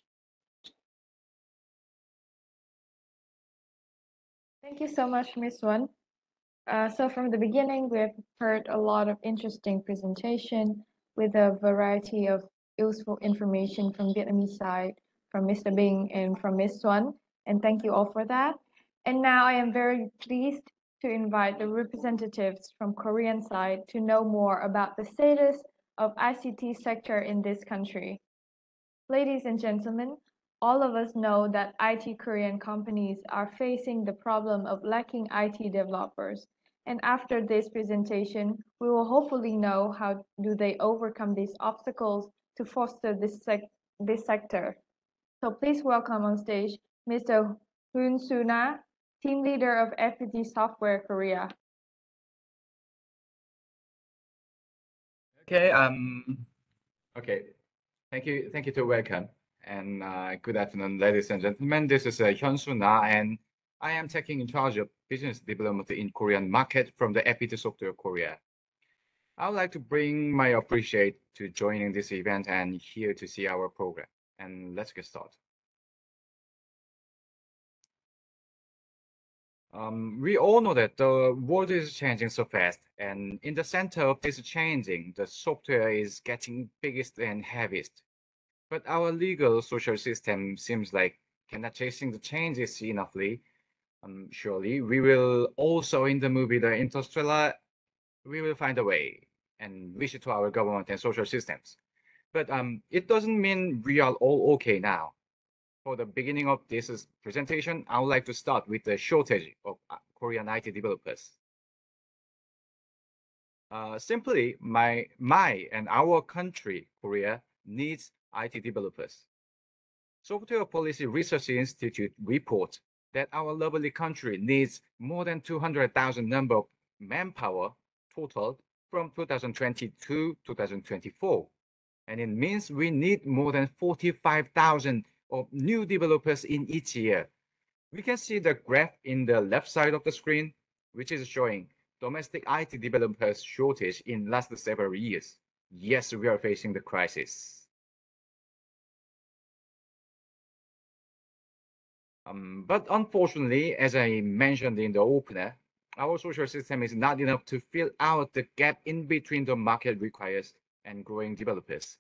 Thank you so much, Ms. Wan. So from the beginning, we have heard a lot of interesting presentation with a variety of useful information from Vietnamese side, from Mr. Bing and from Ms. Wan, and thank you all for that. And now I am very pleased to invite the representatives from Korean side to know more about the status of ICT sector in this country. Ladies and gentlemen, all of us know that IT Korean companies are facing the problem of lacking IT developers. And after this presentation, we will hopefully know how do they overcome these obstacles to foster this sector. So please welcome on stage Mr. Hoon Soo-na, team leader of FPT Software Korea. Okay. Okay. Thank you to welcome, and good afternoon, ladies and gentlemen. This is Hyun Soo-na, and I am taking in charge of business development in Korean market from the FPT Software Korea. I would like to bring my appreciation to joining this event and here to see our program. And let's get started. We all know that the world is changing so fast, and in the center of this changing, the software is getting biggest and heaviest. But our legal social system seems like cannot chasing the changes enoughly. Surely we will also in the movie The Interstellar, we will find a way and wish it to our government and social systems. But it doesn't mean we are all okay now. For the beginning of this presentation, I would like to start with the shortage of Korean IT developers. Simply, my and our country, Korea, needs IT developers. Software Policy Research Institute reports that our lovely country needs more than 200,000 number of manpower total from 2020 to 2024. And it means we need more than 45,000 of new developers in each year. We can see the graph in the left side of the screen, which is showing domestic IT developers shortage in last several years. Yes, we are facing the crisis. But unfortunately, as I mentioned in the opener, our social system is not enough to fill out the gap in between the market requires and growing developers.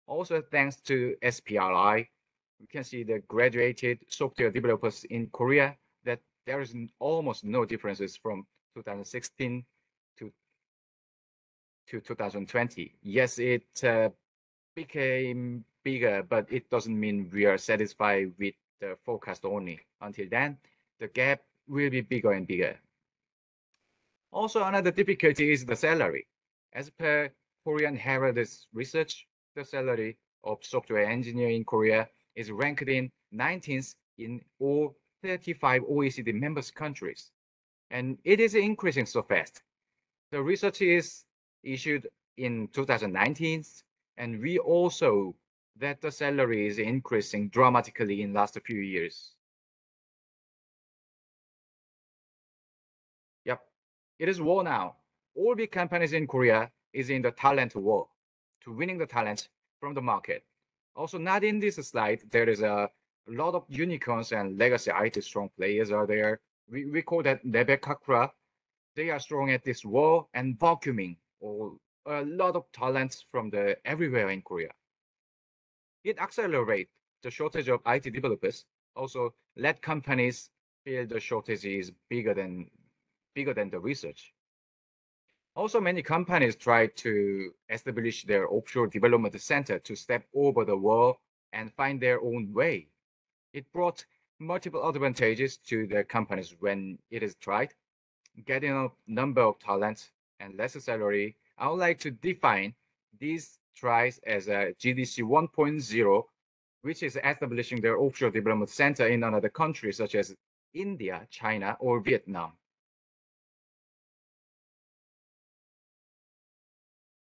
Also, thanks to SPRI, we can see the graduated software developers in Korea that there is almost no differences from 2016 to 2020. Yes, it became bigger, but it doesn't mean we are satisfied with the forecast only. Until then, the gap will be bigger and bigger. Also, another difficulty is the salary. As per Korean Herald's research, the salary of software engineer in Korea is ranked in 19th in all 35 OECD members countries. And it is increasing so fast. The research is issued in 2019, and we also that the salary is increasing dramatically in last few years. Yep, it is war now. All big companies in Korea is in the talent war to winning the talents from the market. Also, not in this slide, there is a lot of unicorns and legacy IT strong players are there. We call that Rebekakra. They are strong at this war and vacuuming a lot of talents from the everywhere in Korea. It accelerates the shortage of IT developers. Also, let companies feel the shortage is bigger than the research. Also, many companies try to establish their offshore development center to step over the wall and find their own way. It brought multiple advantages to the companies when it is tried, getting a number of talents and less salary. I would like to define these tries as a GDC 1.0, which is establishing their offshore development center in another country such as India, China, or Vietnam.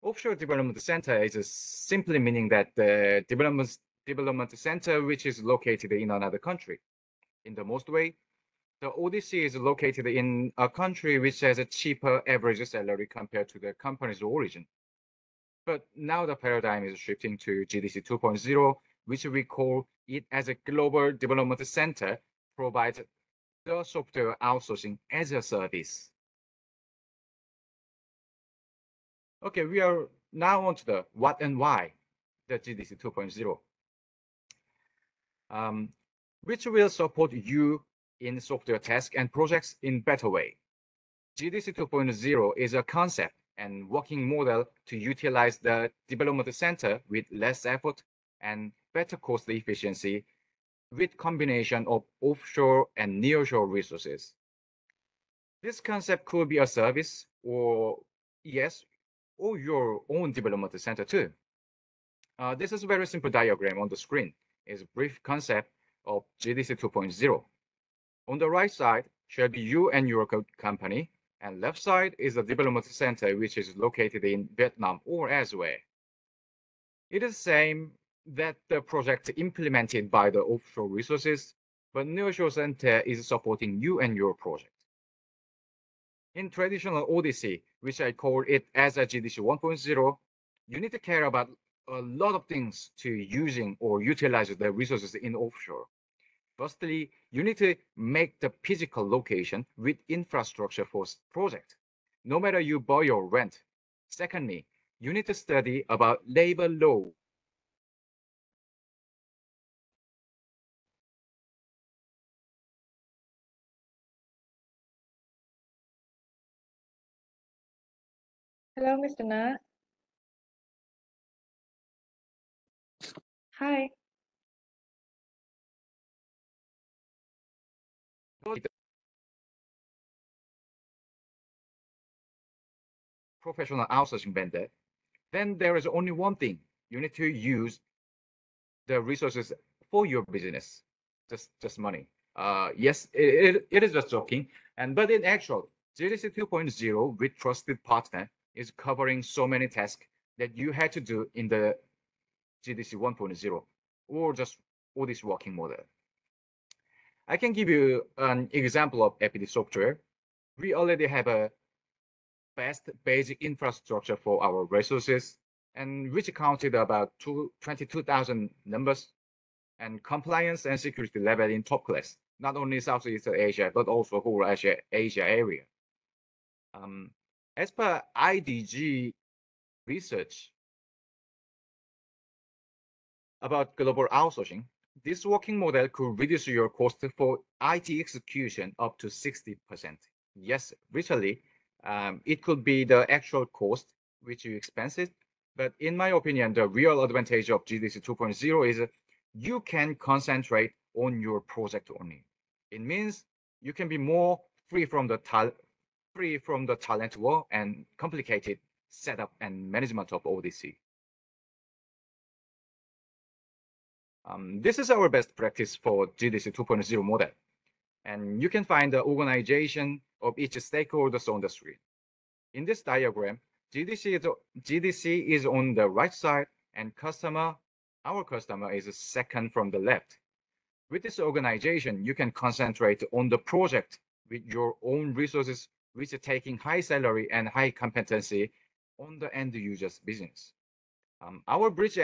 Offshore development center is simply meaning that the development center which is located in another country. In the most way, the ODC is located in a country which has a cheaper average salary compared to the company's origin. But now the paradigm is shifting to GDC 2.0, which we call it as a global development center, provides the software outsourcing as a service. Okay, we are now on to the what and why the GDC 2.0, which will support you in software tasks and projects in better way. GDC 2.0 is a concept and working model to utilize the development center with less effort and better cost efficiency with combination of offshore and nearshore resources. This concept could be a service or your own development center too. This is a very simple diagram on the screen. It's a brief concept of GDC 2.0. On the right side should be you and your company, and left side is the development center which is located in Vietnam or elsewhere. It is the same that the project implemented by the offshore resources, but nearshore center is supporting you and your project. In traditional Odyssey, which I call it as a GDC 1.0, you need to care about a lot of things to using or utilize the resources in offshore. Firstly, you need to make the physical location with infrastructure for project, no matter you buy or rent. Secondly, you need to study about labor law. Hello, Mr. Na. Hi. Professional outsourcing vendor, then there is only one thing. You need to use the resources for your business, just money. Yes, it is just joking. But in actual, GDC 2.0 with trusted partner is covering so many tasks that you had to do in the GDC 1.0 or just all this working model. I can give you an example of APD software. We already have a best basic infrastructure for our resources, and which counted about 22,000 numbers, and compliance and security level in top class, not only Southeast Asia, but also whole Asia area. As per IDG research about global outsourcing, this working model could reduce your cost for IT execution up to 60%. Yes, literally, it could be the actual cost which you expense it, but in my opinion, the real advantage of GDC 2.0 is you can concentrate on your project only. It means you can be more free from the talent war and complicated setup and management of ODC. This is our best practice for GDC 2.0 model, and you can find the organization of each stakeholders on the screen. In this diagram, GDC is on the right side, and our customer is second from the left. With this organization, you can concentrate on the project with your own resources, which are taking high salary and high competency on the end user's business. Our bridge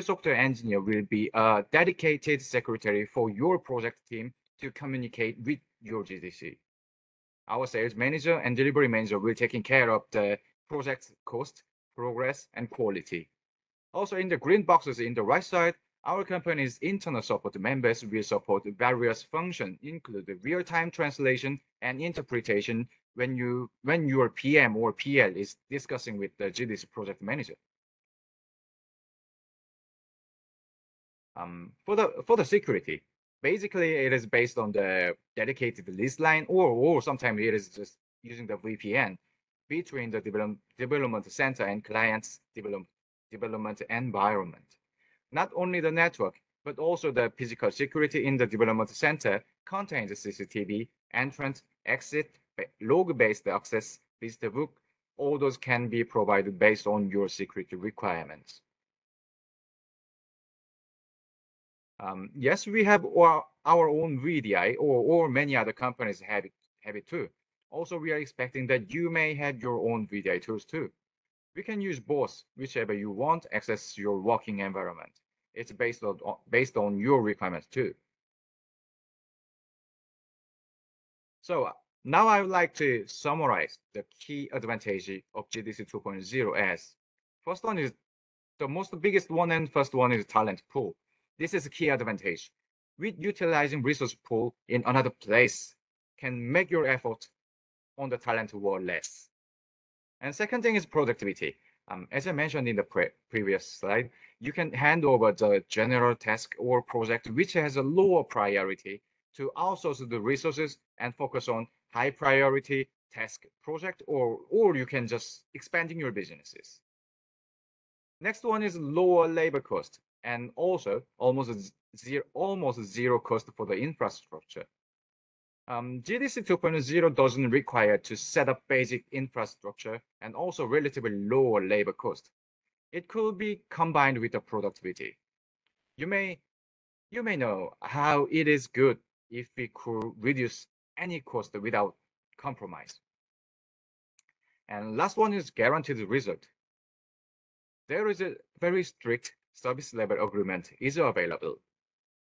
software engineer will be a dedicated secretary for your project team to communicate with your GDC. Our sales manager and delivery manager will taking care of the project cost, progress, and quality. Also, in the green boxes in the right side, our company's internal support members will support various functions, including real-time translation and interpretation when your PM or PL is discussing with the GDC project manager. For the security, basically it is based on the dedicated list line, or sometimes it is just using the VPN between the development center and client's development environment. Not only the network, but also the physical security in the development center contains CCTV, entrance, exit, log-based access, visitor book. All those can be provided based on your security requirements. Yes, we have our own VDI, or many other companies have it too. Also, we are expecting that you may have your own VDI tools too. We can use both, whichever you want, access your working environment. It's based on your requirements too. So now I would like to summarize the key advantage of GDC 2.0 as first one is the most biggest one, and first one is talent pool. This is a key advantage. With utilizing resource pool in another place can make your effort on the talent war less. And second thing is productivity. As I mentioned in the previous slide, you can hand over the general task or project which has a lower priority to outsource the resources and focus on high priority task project, or you can just expanding your businesses. Next one is lower labor cost, and also almost zero cost for the infrastructure. GDC 2.0 doesn't require to set up basic infrastructure and also relatively lower labor cost. It could be combined with the productivity. You may know how it is good if we could reduce any cost without compromise. And last one is guaranteed result. There is a very strict service level agreement is available.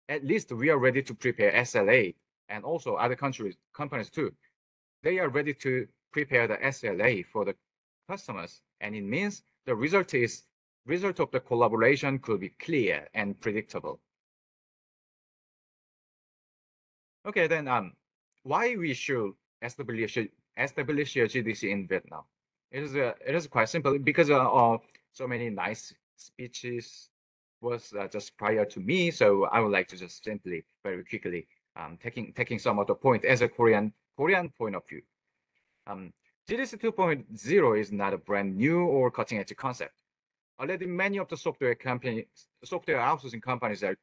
At least we are ready to prepare SLA, and also other companies too. They are ready to prepare the SLA for the customers, and it means the result of the collaboration could be clear and predictable. Okay, then why we should establish establish a GDC in Vietnam? It is quite simple because so many nice speeches was just prior to me. So I would like to just simply very quickly taking some of the point as a Korean point of view. GDC 2.0 is not a brand new or cutting edge concept. Already many of the software outsourcing companies are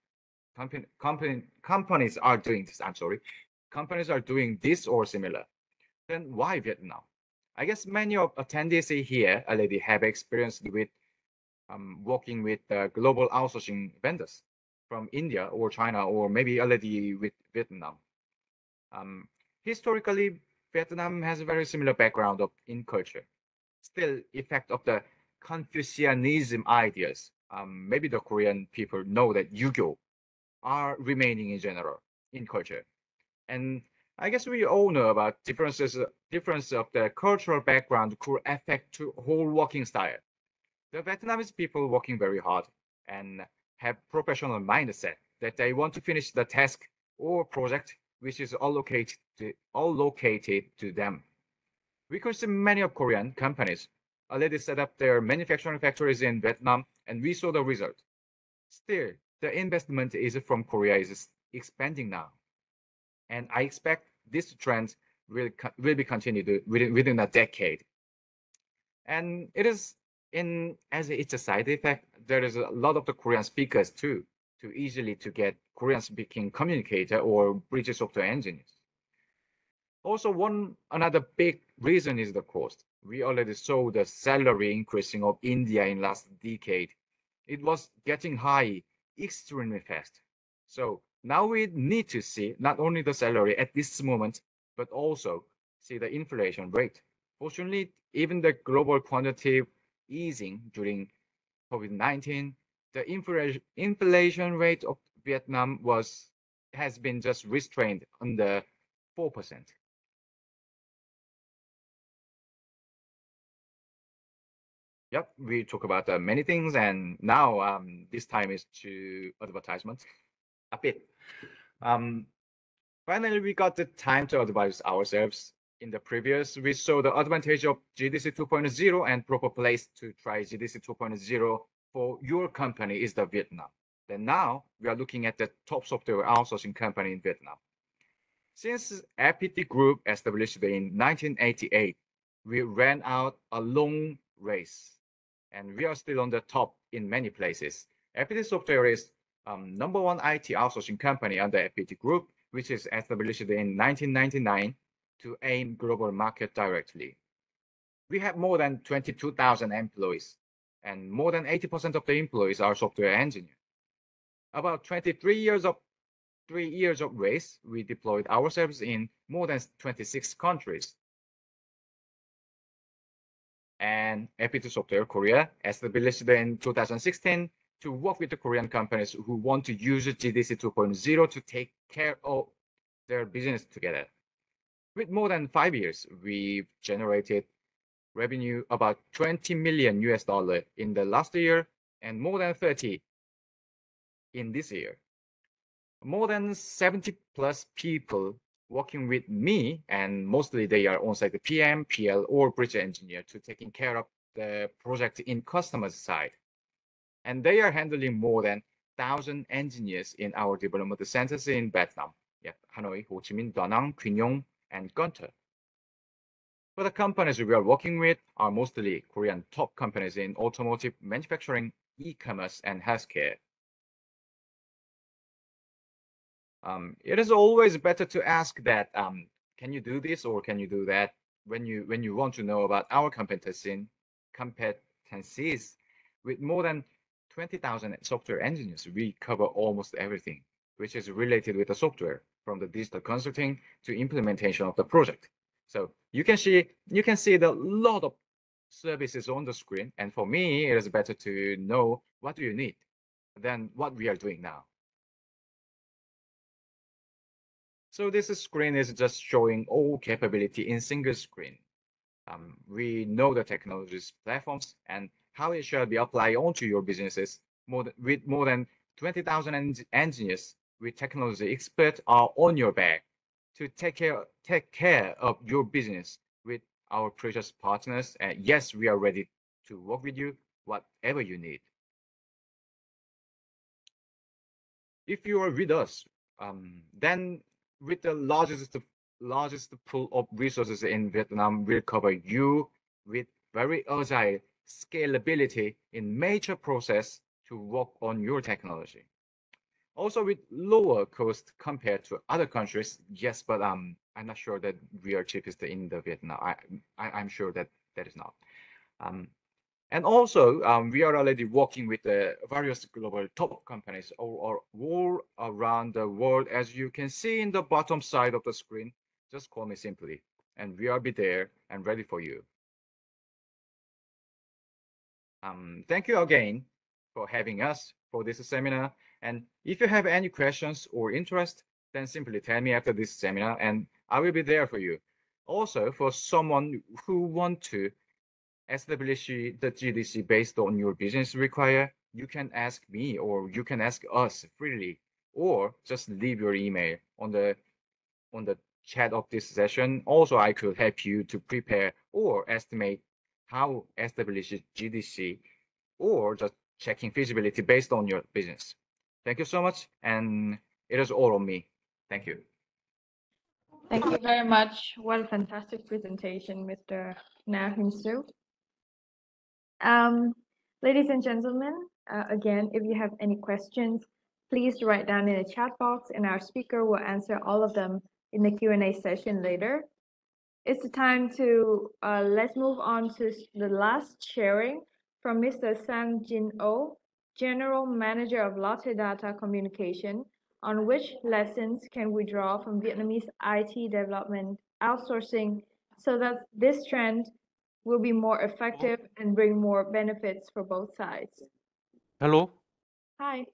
doing this. I'm sorry, companies are doing this or similar. Then why Vietnam? I guess many of attendees here already have experience with working with global outsourcing vendors from India or China, or maybe already with Vietnam. Historically, Vietnam has a very similar background in culture. Still, effect of the Confucianism ideas. Maybe the Korean people know that Yu-Gi-Oh are remaining in general in culture, and I guess we all know about difference of the cultural background could affect to whole working style. The Vietnamese people working very hard and have professional mindset that they want to finish the task or project which is allocated to them. We could see many of Korean companies already set up their manufacturing factories in Vietnam, and we saw the result. Still, the investment is from Korea is expanding now, and I expect this trend will be continued within a decade. And it is as it's a side effect, there is a lot of the Korean speakers too, to easily to get Korean speaking communicator or bridge software engineers. Also, another big reason is the cost. We already saw the salary increasing of India in last decade. It was getting high extremely fast. So now we need to see not only the salary at this moment, but also see the inflation rate. Fortunately, even the global quantitative easing during COVID-19, the inflation rate of Vietnam has been just restrained under 4%. Yep, we talk about many things, and now this time is to advertisement a bit. Finally, we got the time to advise ourselves. In the previous, we saw the advantage of GDC 2.0 and proper place to try GDC 2.0 for your company is the Vietnam. Then now we are looking at the top software outsourcing company in Vietnam. Since FPT Group established in 1988, we ran out a long race, and we are still on the top in many places. FPT Software is #1 IT outsourcing company under FPT Group, which is established in 1999 to aim global market directly. We have more than 22,000 employees, and more than 80% of the employees are software engineers. About 3 years of race, we deployed ourselves in more than 26 countries. And FPT Software Korea established in 2016 to work with the Korean companies who want to use GDC 2.0 to take care of their business together. With more than 5 years, we've generated revenue about $20 million in the last year and more than 30 in this year. More than 70 plus people working with me, and mostly they are on-site PM, PL, or bridge engineer to taking care of the project in customer's side. And they are handling more than 1,000 engineers in our development centers in Vietnam. Yep, Hanoi, Ho Chi Minh, Da Nang, Quy Nhon, and Guntur. But the companies we are working with are mostly Korean top companies in automotive manufacturing, e-commerce, and healthcare. It is always better to ask that, can you do this or can you do that? When you want to know about our competencies, with more than 20,000 software engineers, we cover almost everything, which is related with the software, from the digital consulting to implementation of the project. So you can see the lot of services on the screen, and for me, it is better to know what do you need than what we are doing now. So this screen is just showing all capability in single screen. We know the technologies platforms and how it should be applied onto your businesses. With more than 20,000 engineers with technology experts are on your back to take care of your business with our precious partners. And yes, we are ready to work with you, whatever you need. If you are with us, then with the largest pool of resources in Vietnam, we'll cover you with very agile scalability in major process to work on your technology. Also with lower cost compared to other countries, yes, but I'm not sure that we are cheapest in the Vietnam. I'm sure that that is not. And also, we are already working with the various global top companies all around the world. As you can see in the bottom side of the screen, just call me simply, and we will be there and ready for you. Thank you again for having us for this seminar. And if you have any questions or interest, then simply tell me after this seminar, and I will be there for you. Also, for someone who want to establish the GDC based on your business require, you can ask me or you can ask us freely, or just leave your email on the chat of this session. Also, I could help you to prepare or estimate how establish GDC, or just checking feasibility based on your business. Thank you so much, and it is all on me. Thank you. Thank you very much. What a fantastic presentation, Mr. Na Hyun Soo. Ladies and gentlemen, again, if you have any questions, please write down in the chat box and our speaker will answer all of them in the Q&A session later. It's the time to, let's move on to the last sharing from Mr. Sang Jin Oh, General Manager of Lotte Data Communication, on which lessons can we draw from Vietnamese IT development outsourcing so that this trend will be more effective and bring more benefits for both sides. Hello. Hi.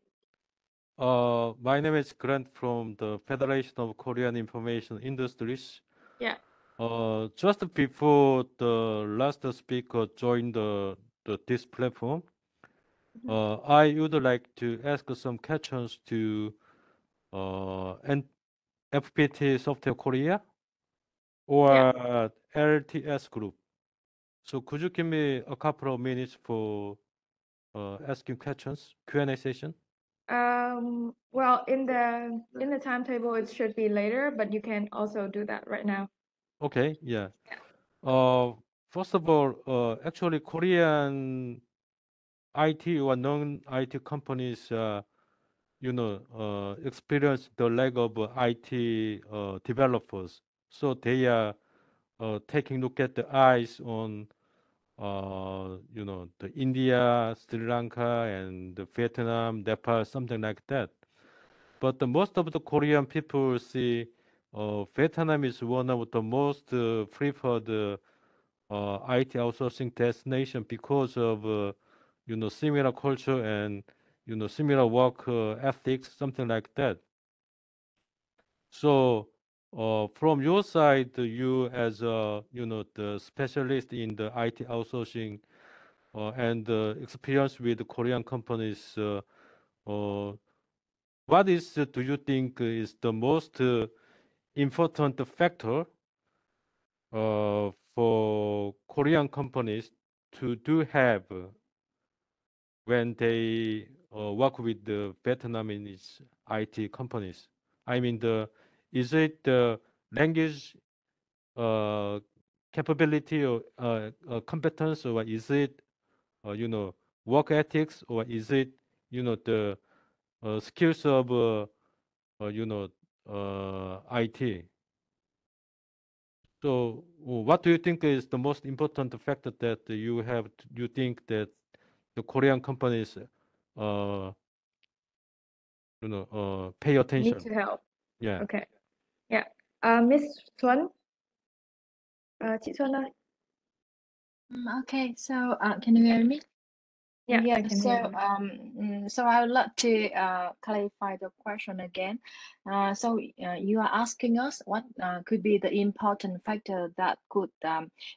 My name is Grant from the Federation of Korean Information Industries. Yeah. Just before the last speaker joined this platform, I would like to ask some questions to FPT Software Korea or LTS Group. So could you give me a couple of minutes for asking questions, Q&A session? Well, in the timetable, it should be later, but you can also do that right now. Okay, yeah. First of all, actually, Korean IT or non-IT companies, experience the lack of IT developers. So they are taking a look at the eyes on, the India, Sri Lanka, and the Vietnam, Nepal, something like that. But the most of the Korean people see Vietnam is one of the most preferred IT outsourcing destination because of similar culture and similar work ethics, something like that. So from your side, you as the specialist in the IT outsourcing and experience with Korean companies, what do you think is the most important factor for Korean companies to have when they work with the Vietnamese IT companies? I mean, is it the language capability or competence, or is it work ethics, or is it the skills of IT? So what do you think is the most important factor that you think that the Korean companies pay attention? Need to help. Yeah. Okay. Yeah. Miss Thuân. Chị Thuân ơi. Okay, so can you hear me? Yeah, Yeah, I can so hear you. so I would like to clarify the question again. So you are asking us what could be the important factor that could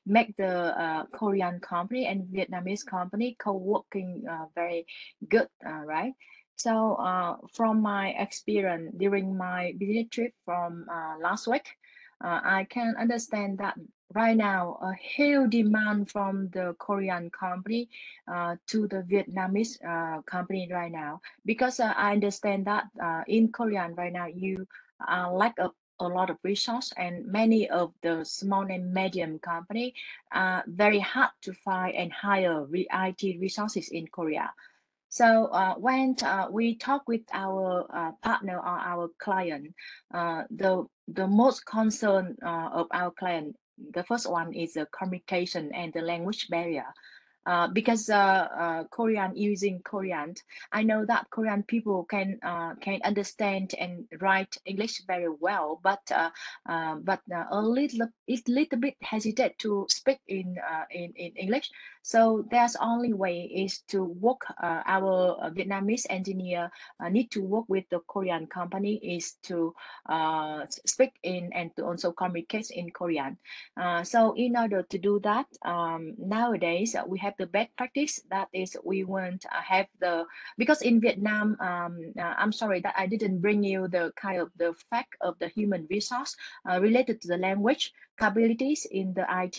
make the Korean company and Vietnamese company co-working very good, right? So from my experience during my business trip from last week, I can understand that right now a huge demand from the Korean company to the Vietnamese company right now, because I understand that in Korean right now you lack a lot of resource, and many of the small and medium company are very hard to find and hire IT resources in Korea. So when we talk with our partner or our client, the most concern of our client, the first one is the communication and the language barrier. Because Korean using Korean, I know that Korean people can understand and write English very well, but a little bit hesitate to speak in English. So there's only way is to work. Our Vietnamese engineer need to work with the Korean company is to speak in and to also communicate in Korean. So in order to do that, nowadays we have the best practice. That is, we want to have the, because in Vietnam, I'm sorry that I didn't bring you the kind of the fact of the human resource related to the language capabilities in the IT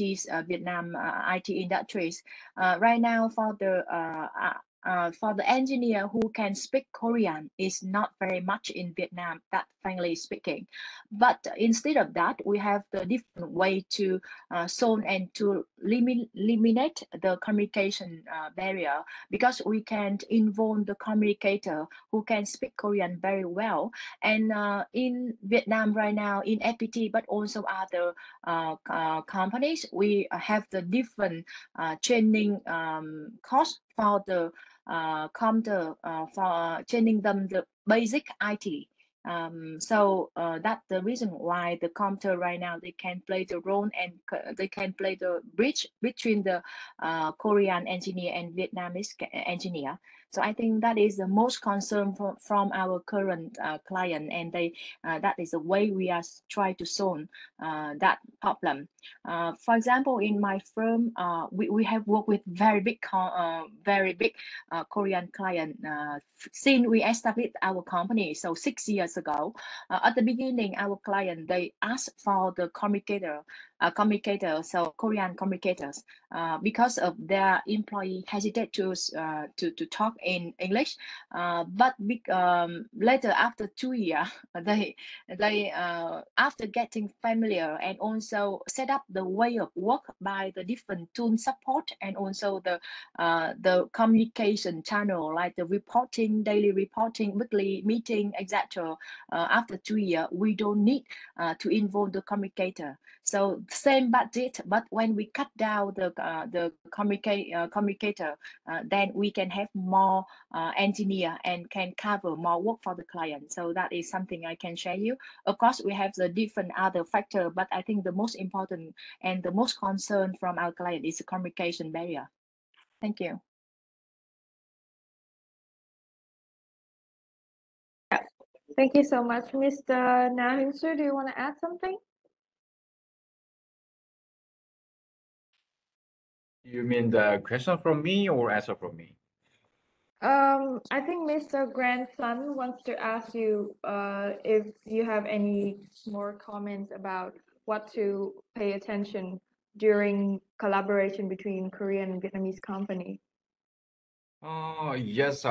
Vietnam IT industries. Right now, for the engineer who can speak Korean is not very much in Vietnam, that frankly speaking. But instead of that, we have the different way to solve and to eliminate the communication barrier, because we can involve the communicator who can speak Korean very well. And in Vietnam right now, in FPT, but also other companies, we have the different training course for the counter for training them the basic IT. So that's the reason why the counter right now, they can play the role and they can play the bridge between the Korean engineer and Vietnamese engineer. So I think that is the most concern from our current client, and they that is the way we are trying to solve that problem. For example, in my firm, we have worked with very big Korean client since we established our company. So 6 years ago, at the beginning, our client, they asked for the communicator, so Korean communicators, because of their employee hesitate to talk in English. But later, after 2 years, they after getting familiar and also set up the way of work by the different tool support, and also the communication channel like the reporting, daily reporting, weekly meeting, etc. After 2 years, we don't need to involve the communicator. So same budget, but when we cut down the communicator, then we can have more engineer and can cover more work for the client. So that is something I can share you. Of course, we have the different other factor, but I think the most important and the most concern from our client is the communication barrier. Thank you. Thank you so much, Mr. Na Hyun-soo. Do you want to add something? You mean the question from me or answer from me? I think Mr. Grandson wants to ask you if you have any more comments about what to pay attention during collaboration between Korean and Vietnamese company. Yes.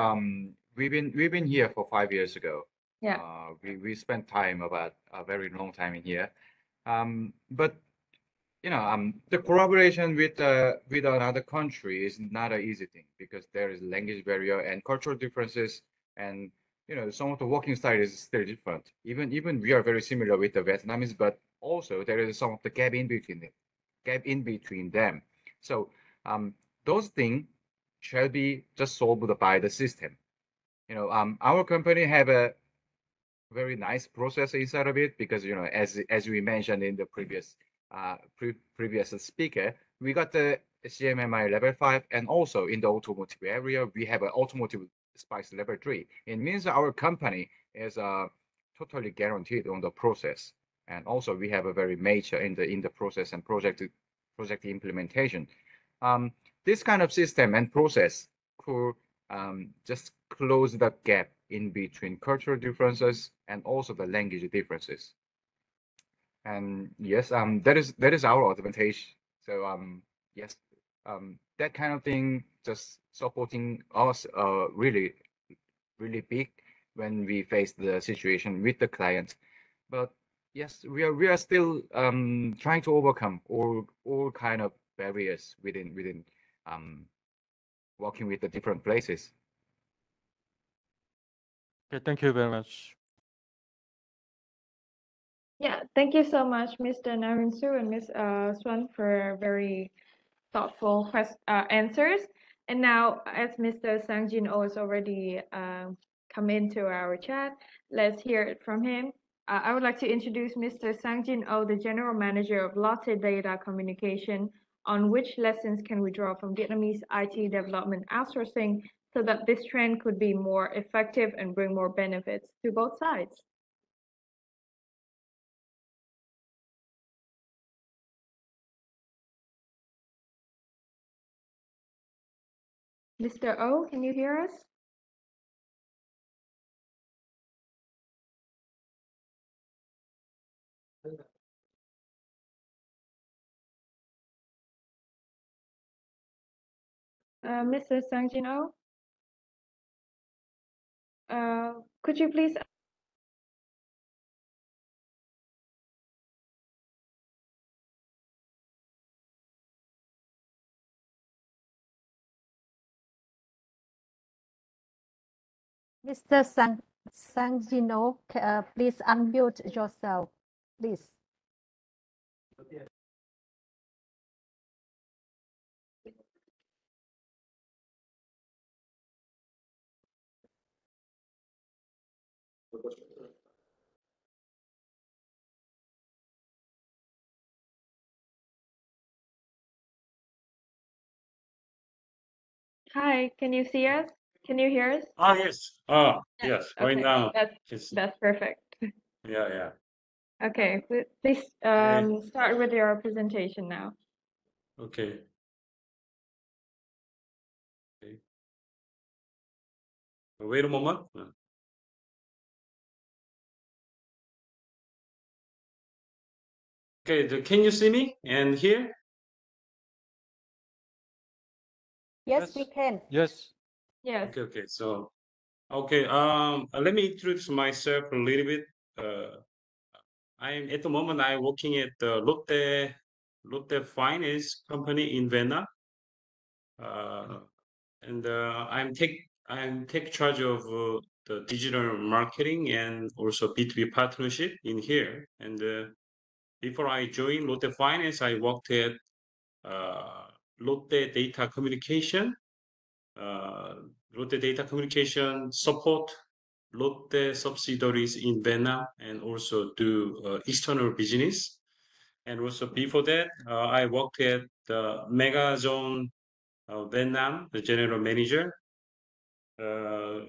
We've been here for 5 years ago. Yeah. We spent time about a very long time in here. But the collaboration with another country is not an easy thing, because there is language barrier and cultural differences, and some of the working style is still different. Even we are very similar with the Vietnamese, but also there is some of the gap in between them. So those things shall be just solved by the system. Our company have a very nice process inside of it, because as we mentioned in the previous speaker, we got the CMMI level 5, and also in the automotive area we have an automotive spice level 3. It means our company is totally guaranteed on the process, and also we have a very major in the process and project implementation. This kind of system and process could just close the gap in between cultural differences and also the language differences. And yes, that is our advantage. So yes, that kind of thing just supporting us really big when we face the situation with the client. But yes, we are still trying to overcome all kind of barriers within um working with the different places. Okay, thank you very much. Yeah, thank you so much, Mr. Narinsu and Ms. Swan, for very thoughtful answers. And now, as Mr. Sang Jin O has already come into our chat, let's hear it from him. I would like to introduce Mr. Sang Jin O, the General Manager of Lotte Data Communication, on which lessons can we draw from Vietnamese IT development outsourcing so that this trend could be more effective and bring more benefits to both sides. Mr. O, can you hear us? Mr. Sang Jin O, could you please Mr. Sangino, please unmute yourself, please. Hi, can you see us? Can you hear us? Yes. Yeah, Yes. Right okay, now. that's perfect. Yeah. Okay, please Okay. start with your presentation now. Okay. Okay. Wait a moment. Okay. Can you see me and hear? Yes, we can. Yes. Yes. Okay. So, okay. Let me introduce myself a little bit. I'm at the moment I'm working at the Lotte Finance company in Vienna. And I'm take charge of the digital marketing and also B2B partnership in here. And before I joined Lotte Finance, I worked at Lotte Data Communication. Lotte Data Communication support Lotte subsidiaries in Vietnam and also do external business. And also before that, I worked at the Megazone Vietnam, the general manager. I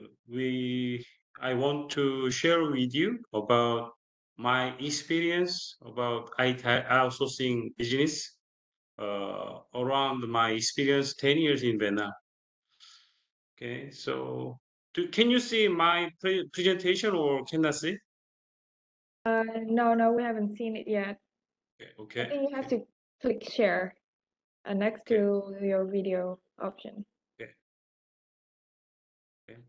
want to share with you about my experience about IT outsourcing business around my experience 10 years in Vietnam. Okay, so can you see my presentation or cannot see? No, we haven't seen it yet. Okay. I think you have to click share next to your video option. Okay. Okay.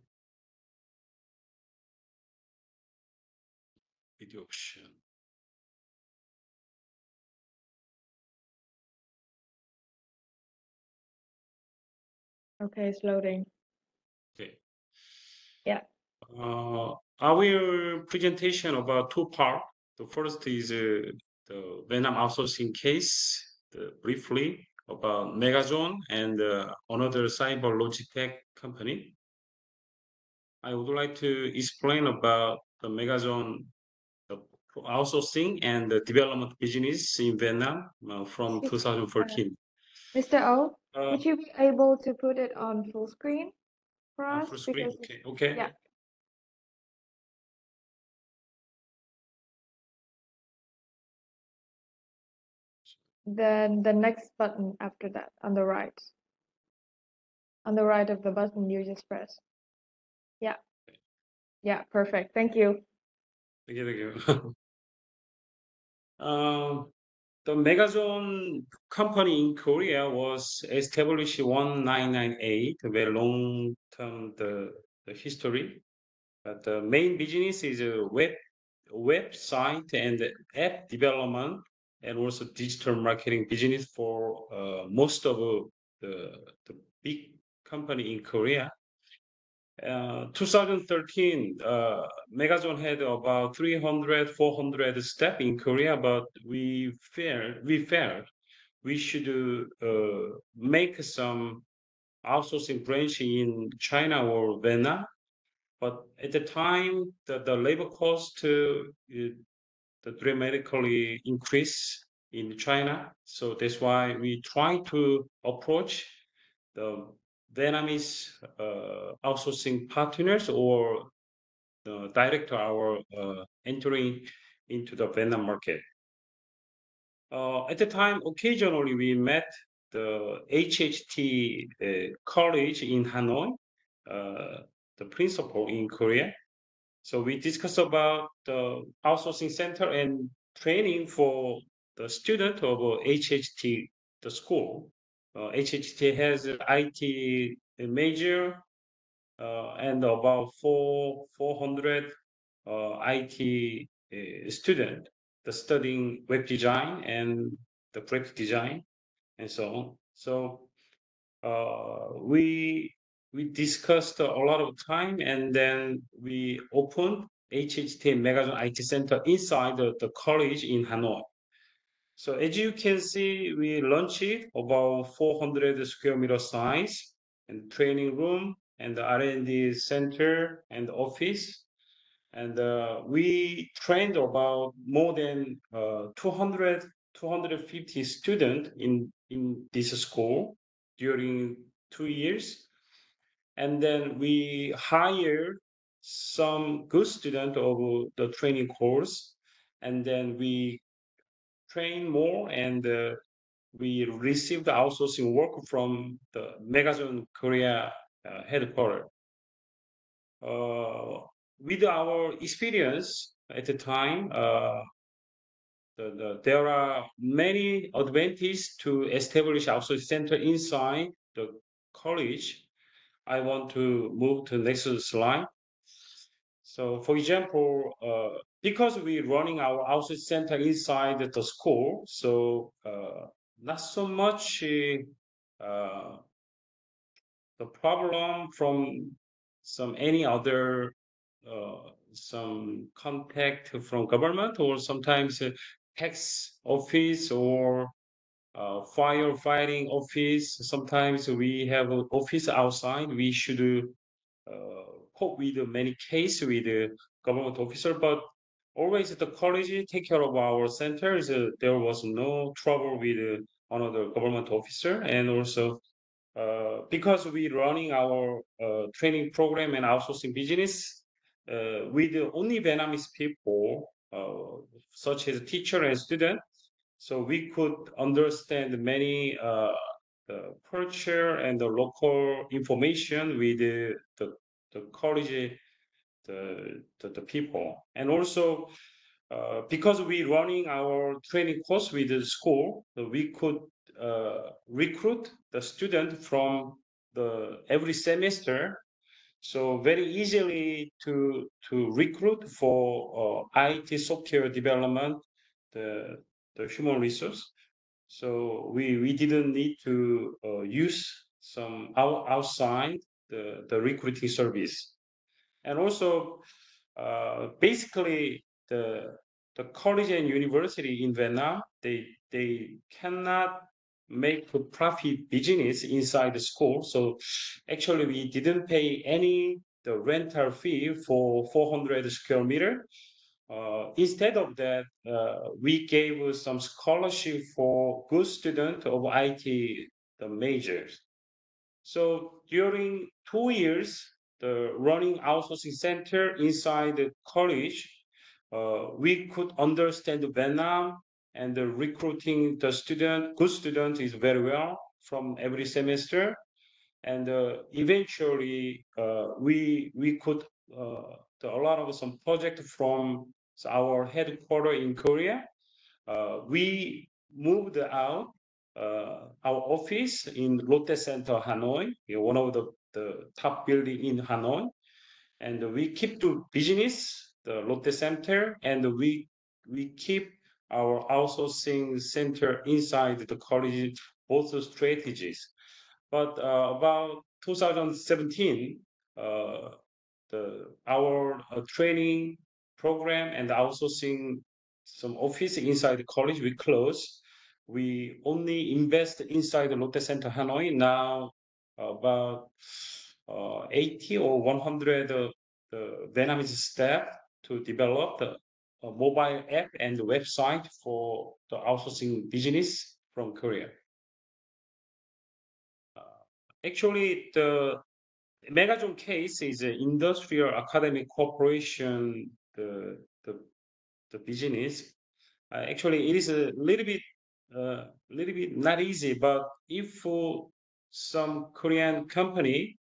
Video option. Okay, it's loading. Okay. Yeah. Our presentation about two parts. The first is the Vietnam outsourcing case, briefly about Megazone and another cyber logitech company. I would like to explain about the Megazone outsourcing and the development business in Vietnam from 2014. Mr. O, would you be able to put it on full screen for us? Full screen. Because Okay. yeah. Then the next button after that on the right. On the right of the button you just press. Yeah. Yeah, perfect. Thank you. Thank you. The Megazone company in Korea was established in 1998, a very long term the history. But the main business is a website and app development, and also digital marketing business for most of the big company in Korea. 2013, Megazone had about 300, 400 staff in Korea, but we felt we should make some outsourcing branch in China or Vietnam. But at the time, the labor cost dramatically increased in China. So that's why we try to approach the Vietnamese outsourcing partners or direct our entering into the Vietnam market. At the time, occasionally we met the HHT college in Hanoi, the principal in Korea. So we discussed about the outsourcing center and training for the student of HHT, the school. HHT has an IT major and about 400 IT student studying web design and the graphic design and so on. So we discussed a lot of time, and then we opened HHT Megazone IT Center inside the college in Hanoi. So as you can see, we launched it about 400 square meter size and training room and the R&D center and office. And we trained about more than 250 students in this school during 2 years. And then we hired some good students of the training course. And then we train more, and we received outsourcing work from the Megazone Korea headquarters. With our experience at the time, there are many advantages to establish outsourcing center inside the college. I want to move to the next slide. So, for example, because we're running our outsourcing center inside the school, so not so much the problem from any other some contact from government, or sometimes tax office or firefighting office. Sometimes we have an office outside. We should cope with many cases with the government officer, but always the college take care of our centers. There was no trouble with another government officer, and also because we're running our training program and outsourcing business with only Vietnamese people, such as teacher and student, so we could understand many culture and the local information with the college, the people. And also because we're running our training course with the school, we could recruit the student from the every semester, so very easily to recruit for IT software development, the human resource. So we didn't need to use some outside the recruiting service. And also basically the college and university in Vietnam, they cannot make a profit business inside the school. So actually we didn't pay any the rental fee for 400 square meter. Instead of that, we gave some scholarship for good student of IT the majors. So during 2 years, the running outsourcing center inside the college, we could understand Vietnam, and the recruiting the student, good student is very well from every semester. And eventually we could a lot of some project from our headquarters in Korea. we moved out our office in Lotte Center, Hanoi, one of the top building in Hanoi. And we keep to business, the Lotte Center, and we keep our outsourcing center inside the college, both strategies. But about 2017, our training program and outsourcing some office inside the college we closed. We only invest inside the Lotte Center Hanoi now about 80 or 100 the Vietnamese staff to develop the mobile app and the website for the outsourcing business from Korea. Actually, the Megazone case is an industrial academic corporation, the business. Actually, it is a little bit not easy, but if some Korean company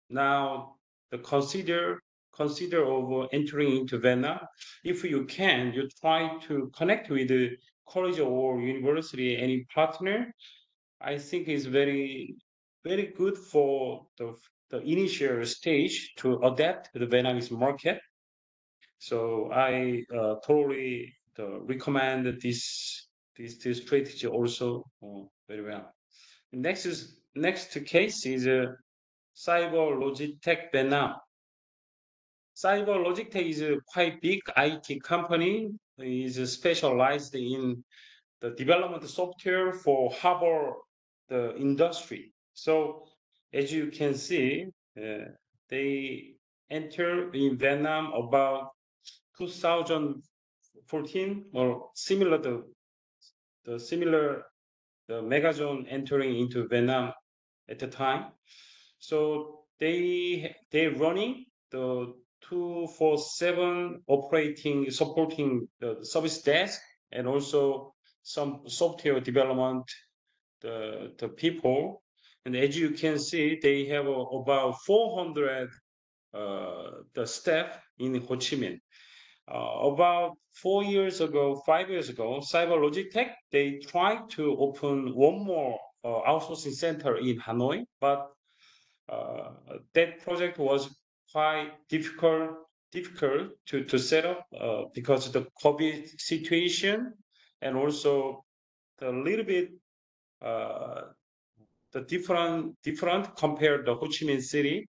now the consider of entering into Vietnam, if you can, you try to connect with the college or university, any partner. I think is very good for the initial stage to adapt to the Vietnamese market. So I totally recommend this strategy also very well. Next case is Cyber Logitech Vietnam. Cyber Logitech is a quite big IT company. Is specialized in the development of software for harbor the industry. So as you can see, they entered in Vietnam about 2014 or similar the Megazone entering into Vietnam at the time. So they're running the 24/7 operating supporting the service desk and also some software development the people. And as you can see, they have about 400 the staff in Ho Chi Minh. About 5 years ago, Cyber Logitech, they tried to open one more outsourcing center in Hanoi, but that project was quite difficult to set up because of the COVID situation and also a little bit the different compared to Ho Chi Minh City.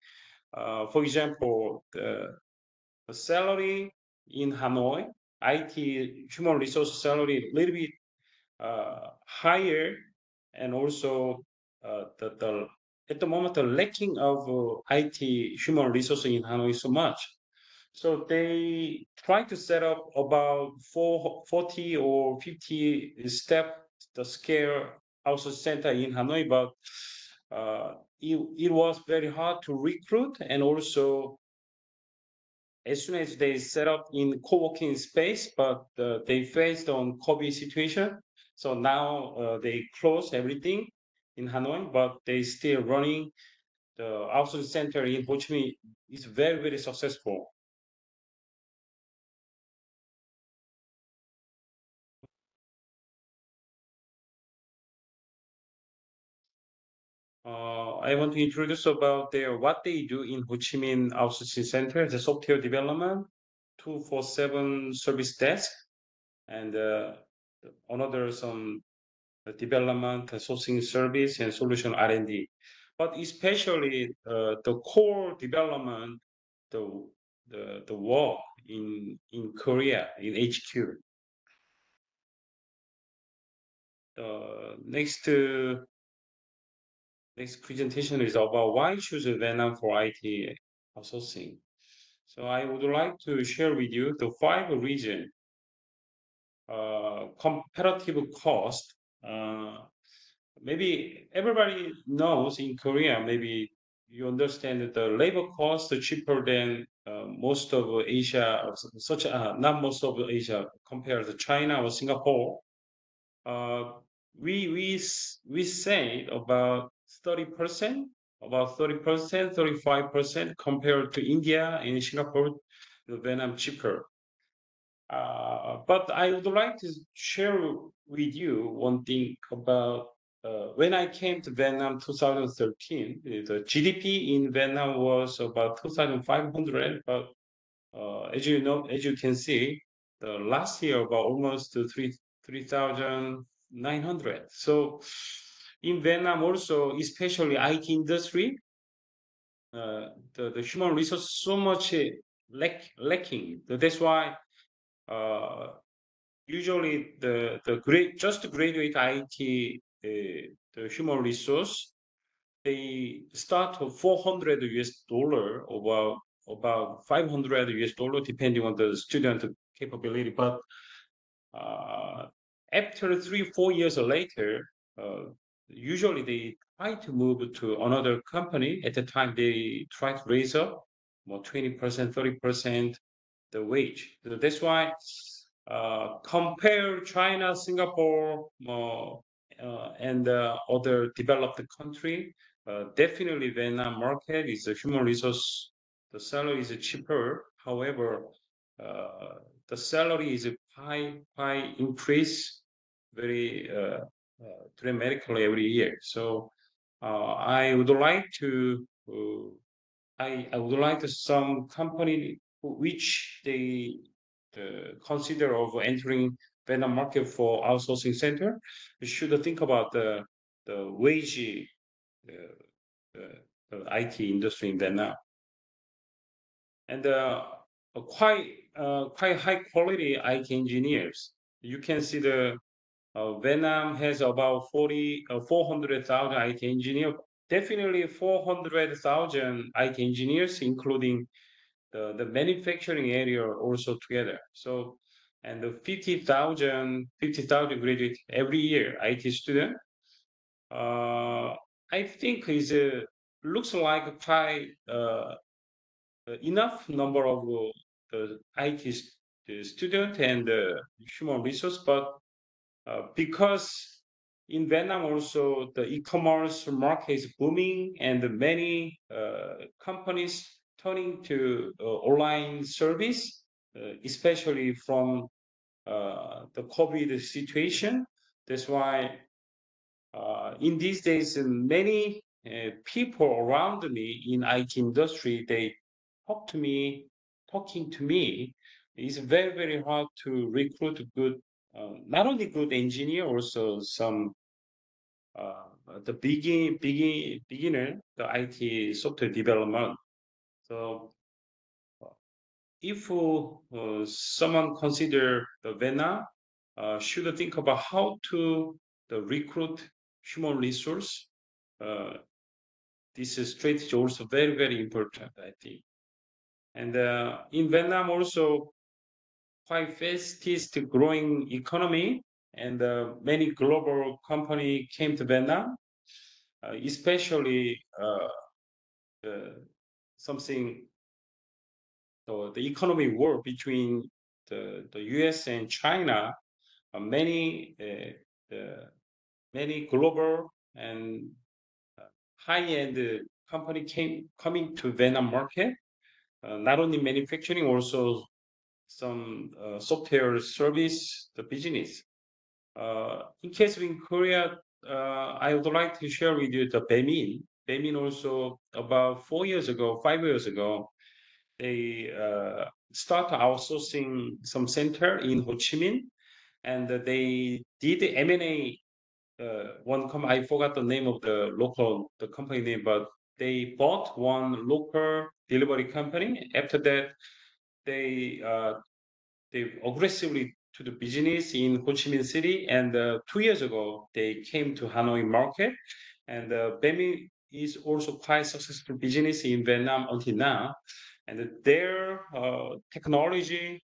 For example, the salary in Hanoi, IT human resource salary a little bit higher, and also the at the moment the lacking of IT human resource in Hanoi is so much. So they try to set up about 40 or 50 step the scale outsourcing center in Hanoi, but it was very hard to recruit, and also as soon as they set up in co-working space, but they faced on COVID situation. So now they close everything in Hanoi, but they still running the outsourcing center in Ho Chi Minh is very, very successful. I want to introduce about what they do in Ho Chi Minh Outsourcing Center, the software development, 24/7 service desk, and another some development, sourcing service, and solution R&D. But especially the core development, the work in Korea in HQ. The next presentation is about why choose Vietnam for IT outsourcing. So I would like to share with you the 5 reasons. Comparative cost. Maybe everybody knows in Korea, maybe you understand that the labor cost is cheaper than most of Asia, not most of Asia compared to China or Singapore. We say about 30%, 35% compared to India and Singapore, the Vietnam cheaper. But I would like to share with you one thing about when I came to Vietnam 2013, the GDP in Vietnam was about 2,500, but as you know, as you can see, the last year about almost to 3,900. So in Vietnam also, especially IT industry, the human resource so much lacking. That's why usually just graduate IT the human resource, they start to 400 US dollar, about 500 US dollar depending on the student capability. But after 3-4 years later, usually they try to move to another company. At the time, they try to raise up more 20%, 30% the wage. So that's why compare China, Singapore, and other developed country, definitely Vietnam market is a human resource. The salary is cheaper. However, the salary is high increase very dramatically every year. So I would like to I would like some company which they consider of entering Vietnam market for outsourcing center should think about the wage IT industry in Vietnam, and quite high quality IT engineers. You can see the Vietnam has about 400,000 IT engineers. Definitely 400,000 IT engineers, including the manufacturing area also together. So, and the 50,000 graduate every year, IT student. I think is looks like quite enough number of IT student and human resource, but because in Vietnam also the e-commerce market is booming and many companies turning to online service, especially from the COVID situation. That's why in these days, many people around me in IT industry, they talking to me. It's very hard to recruit good, not only good engineer, also some the beginner, the IT software development. So if someone consider the Vietnam, should think about how to the recruit human resource. This strategy also very important, I think. And in Vietnam also quite fastest growing economy, and many global company came to Vietnam, especially something the economy war between the U.S. and China. Many many global and high-end company coming to Vietnam market. Not only manufacturing, also some software service, the business. In case of in Korea, I would like to share with you the Baemin. Baemin also about 4 years ago, 5 years ago, they start outsourcing some center in Ho Chi Minh, and they did M&A. I forgot the name of the company name, but they bought one local delivery company. After that, they aggressively to the business in Ho Chi Minh City, and 2 years ago they came to Hanoi market, and Bemi is also quite successful business in Vietnam until now, and their technology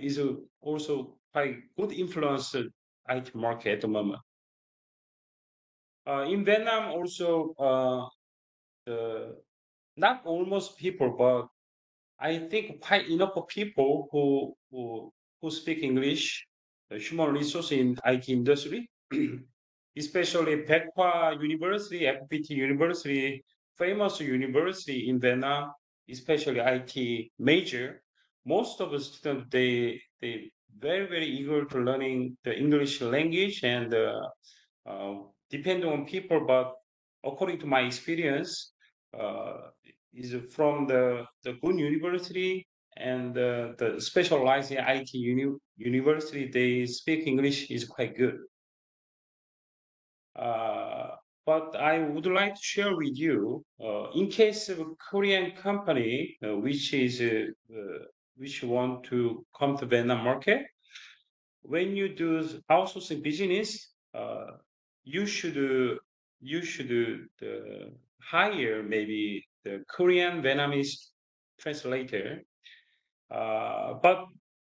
is also quite good influence IT market at the moment. In Vietnam also, not almost people, but I think quite enough of people who speak English, human resource in IT industry, especially Bac Qua University, FPT University, famous university in Vietnam, especially IT major. Most of the students they very eager to learning the English language and depending on people, but according to my experience, is from the good university and the specialized in IT university, they speak English is quite good. But I would like to share with you, in case of a Korean company which want to come to Vietnam market, when you do outsourcing business, you should hire maybe the Korean Vietnamese translator. But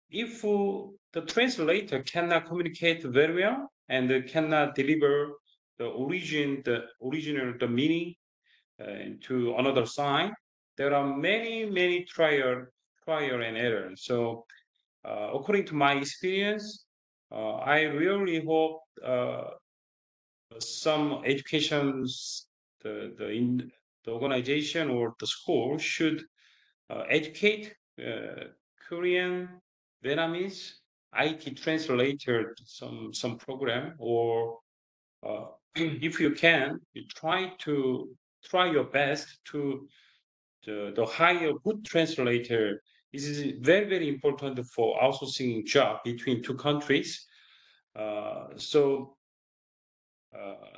if the translator cannot communicate very well and cannot deliver the original the meaning to another side, there are many trial and error. So according to my experience, I really hope some educations, the organization or the school should educate Korean, Vietnamese IT translator some program, or if you can, you try your best to the hire good translator. This is very important for outsourcing job between two countries. So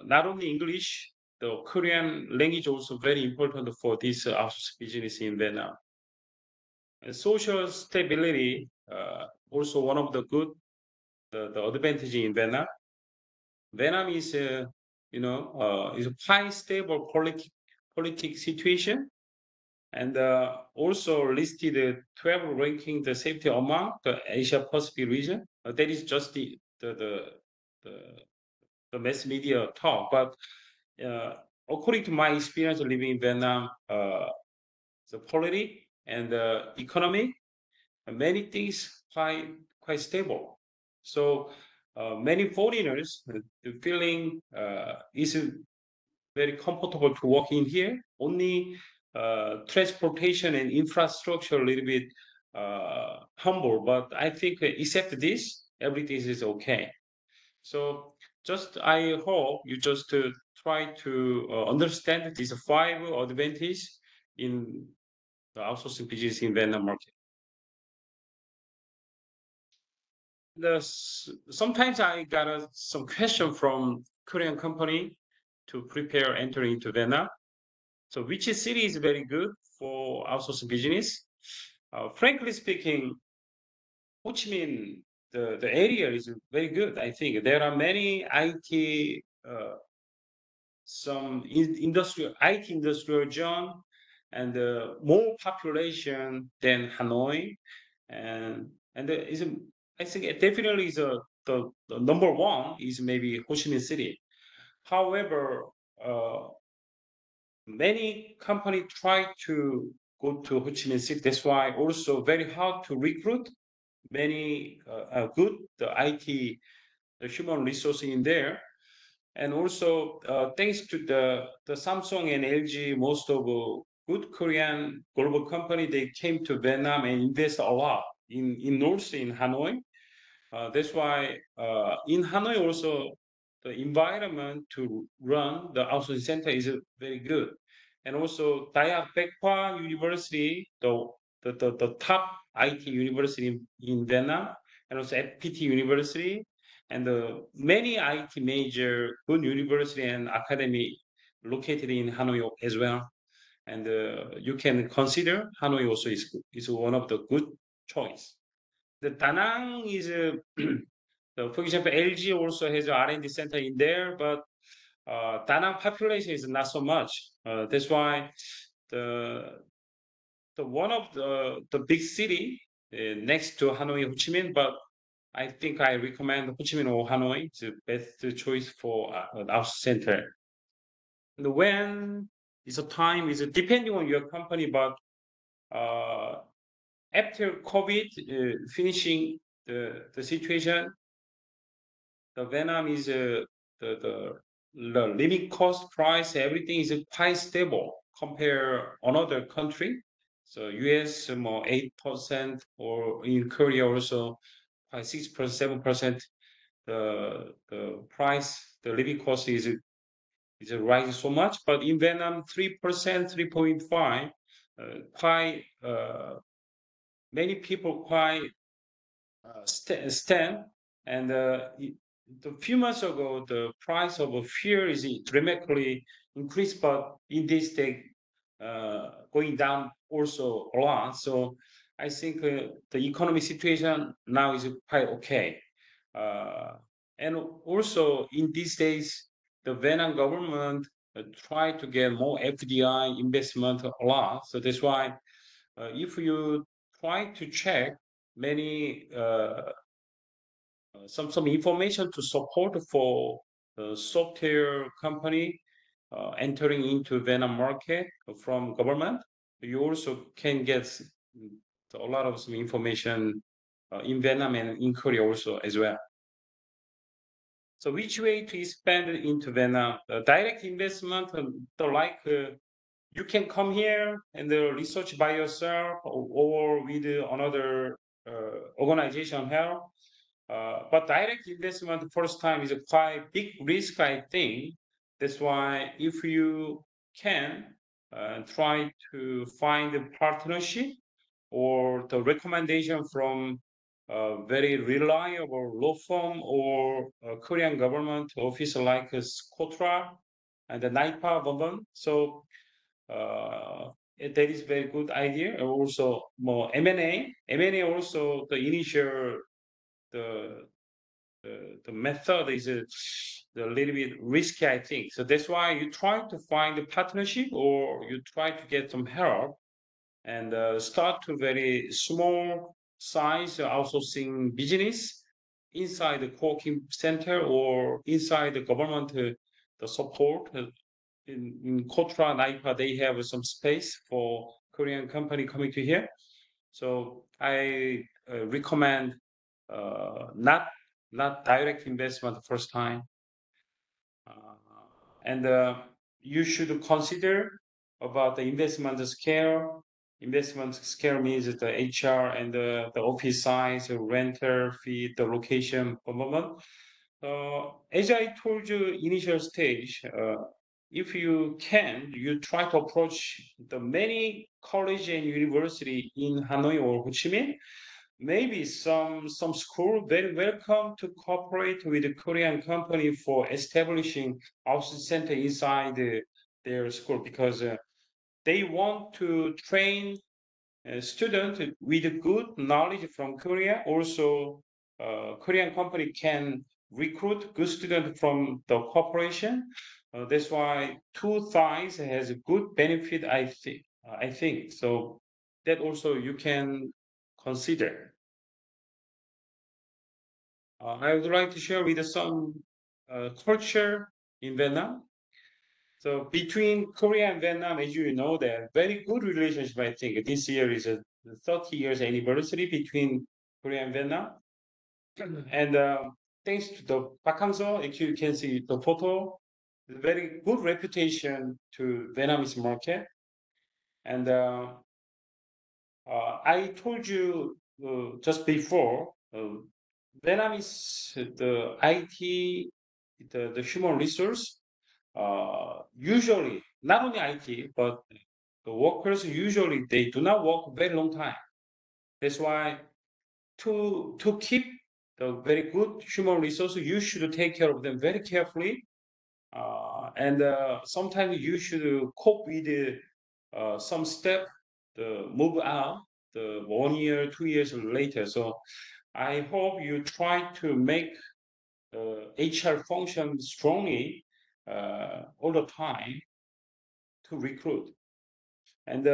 not only English, the Korean language also very important for this outsourcing business in Vietnam. And social stability also one of the good the advantage in Vietnam. Vietnam is is a quite stable politic situation, and also listed 12 ranking the safety among the Asia Pacific region. That is just the mass media talk, but according to my experience living in Vietnam, the politics and the economy, many things quite stable. So many foreigners feeling is very comfortable to work in here. Only transportation and infrastructure a little bit humble, but I think except this, everything is okay. So just I hope you just try to understand these 5 advantages in the outsourcing business in Vietnam market. Sometimes I got some question from Korean company to prepare entering into Vietnam. So which city is very good for outsourcing business? Frankly speaking, Ho Chi Minh, the area is very good. I think there are many IT, some industrial IT industrial zone, and more population than Hanoi, and there is I think it definitely is the number one is maybe Ho Chi Minh City. However, many companies try to go to Ho Chi Minh City. That's why also very hard to recruit many good the IT the human resource in there. And also thanks to the Samsung and LG, most of good Korean global company, they came to Vietnam and invest a lot in North in Hanoi. That's why in Hanoi also the environment to run the outsourcing center is very good. And also Dayak Baekwa University, the top IT university in Vietnam, and also FPT University, and many IT major good university and academy located in Hanoi as well. And you can consider Hanoi also is one of the good choice. The Da Nang is, for example, LG also has an R&D center in there, but Da Nang population is not so much. That's why the one of the big city next to Hanoi, Ho Chi Minh, but I think I recommend Ho Chi Minh or Hanoi. It's the best choice for our center. And when is a time is depending on your company, but after COVID finishing the situation, the Vietnam is the living cost price, everything is quite stable compare another country. So US more 8%, or in Korea also quite 6%, 7%. The price, the living cost is rising so much, but in Vietnam, 3%, 3.5, quite many people quite stand. And a few months ago, the price of fuel is dramatically increased, but in this day, going down also a lot. So I think the economic situation now is quite okay. And also in these days, the Vietnam government try to get more FDI investment a lot. So that's why if you try to check many some information to support for software company entering into Vietnam market from government, you also can get a lot of some information in Vietnam and in Korea also as well. So which way to expand into Vietnam? Direct investment, you can come here and research by yourself or with another organization help. But direct investment first time is a quite big risk, I think. That's why if you can try to find a partnership or the recommendation from a very reliable law firm or a Korean government office like Skotra and the NIPA government. So that is very good idea. And also more M&A. M&A also the initial the method is a little bit risky, I think. So that's why you try to find a partnership or you try to get some help and start to very small size outsourcing business inside the co-working center or inside the government the support. In Kotra and IPA, they have some space for Korean company coming to here. So I recommend not direct investment first time. And you should consider about the investment scale. Investment scale means the HR and the office size, the renter fee, the location, blah, blah, blah. As I told you initial stage, if you can, you try to approach the many college and university in Hanoi or Ho Chi Minh. Maybe some school very welcome to cooperate with a Korean company for establishing outsourcing center inside their school because they want to train students with good knowledge from Korea. Also, Korean company can recruit good students from the corporation. That's why two sides has a good benefit. I think so. That also you can consider. I would like to share with some culture in Vietnam. So between Korea and Vietnam, as you know, there are very good relationship. I think this year is a 30 years anniversary between Korea and Vietnam. And thanks to the Park Hang-seo, actually you can see the photo, very good reputation to Vietnamese market. And I told you just before, Vietnam is the IT, the human resource. Usually, not only IT, but the workers usually they do not work very long time. That's why to keep the very good human resource, you should take care of them very carefully. And sometimes you should cope with some step, the move out, the 1 year, 2 years later. So I hope you try to make HR function strongly all the time to recruit. And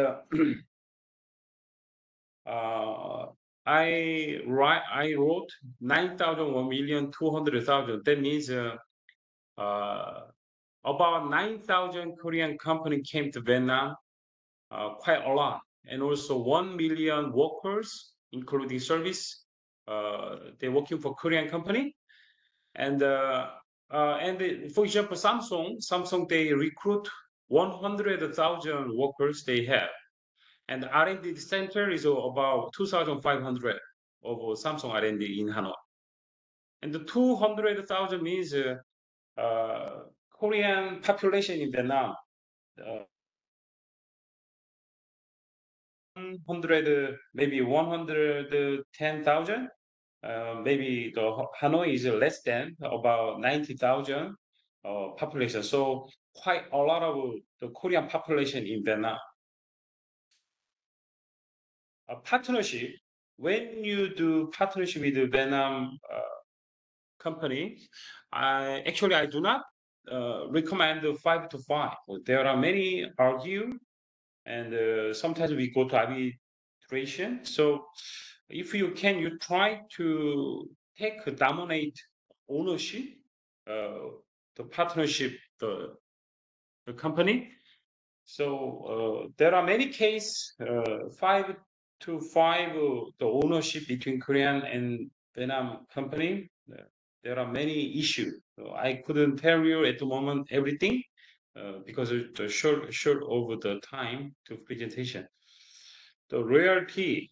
I wrote 9,000, 1,200,000. That means about 9,000 Korean companies came to Vietnam, quite a lot. And also 1 million workers, including service, they're working for Korean company. And for example, Samsung, they recruit 100,000 workers they have. And R&D center is about 2,500. of Samsung R&D in Hanoi. And the 200,000 means Korean population in Vietnam. 100, maybe 110,000. Maybe the Hanoi is less than about 90,000 population. So quite a lot of the Korean population in Vietnam. A partnership, when you do partnership with the Vietnam company, I do not recommend the 5 to 5. There are many argue, and sometimes we go to arbitration. So if you can, you try to take dominate ownership, the partnership, the company. So there are many cases, 5 to 5, the ownership between Korean and Vietnam company. There are many issues. So I couldn't tell you at the moment everything because it's a short over the time to presentation. The royalty,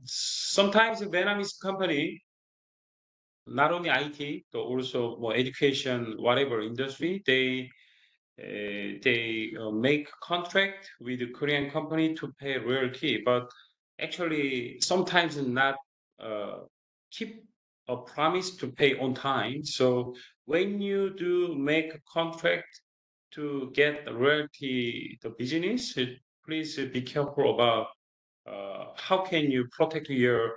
sometimes Vietnamese company, not only IT, but also more education, whatever industry, they make contract with the Korean company to pay royalty, but actually sometimes not keep a promise to pay on time. So when you do make a contract to get the royalty, the business, please be careful about how can you protect your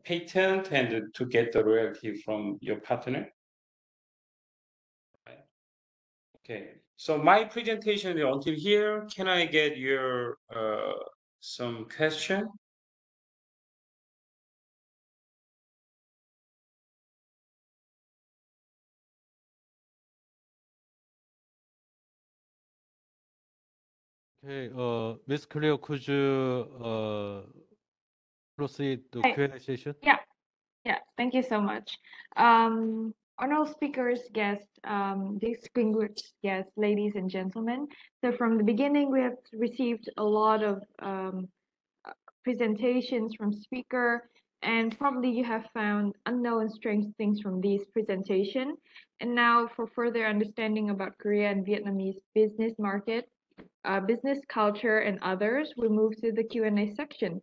patent and to get the royalty from your partner. Okay, so my presentation is until here. Can I get your some question? Okay, Miss Cleo, could you proceed the Hi. Q&A session? Yeah, thank you so much. Honorable speakers, guests, distinguished guests, ladies and gentlemen. So from the beginning, we have received a lot of presentations from speaker, and probably you have found unknown and strange things from these presentation. And now for further understanding about Korea and Vietnamese business market, business culture, and others, we move to the Q&A section.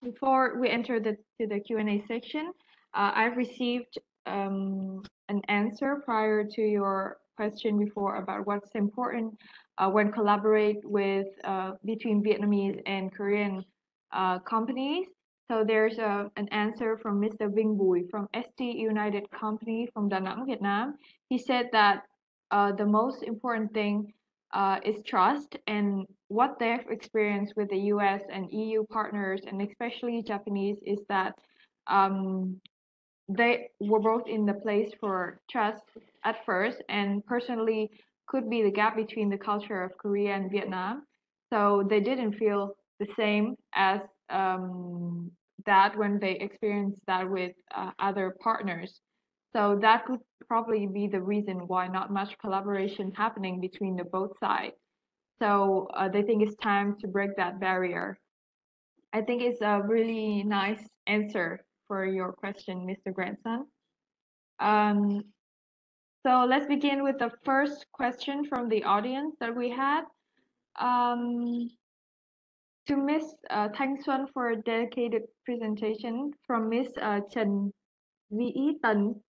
Before we enter to the Q&A section, I've received an answer prior to your question before about what's important when collaborate with between Vietnamese and Korean companies. So there's an answer from Mr. Vinh Bùi from ST United Company from Da Nang, Vietnam. He said that the most important thing is trust, and what they've experienced with the US and EU partners, and especially Japanese, is that they were both in the place for trust at first, and personally could be the gap between the culture of Korea and Vietnam. So they didn't feel the same as that when they experienced that with other partners. So that could probably be the reason why not much collaboration happening between the both sides. So they think it's time to break that barrier. I think it's a really nice answer for your question, Mr. Grandson. So let's begin with the first question from the audience that we had. To Miss Thanh Xuân for a dedicated presentation from Miss Trần Vĩ Tần.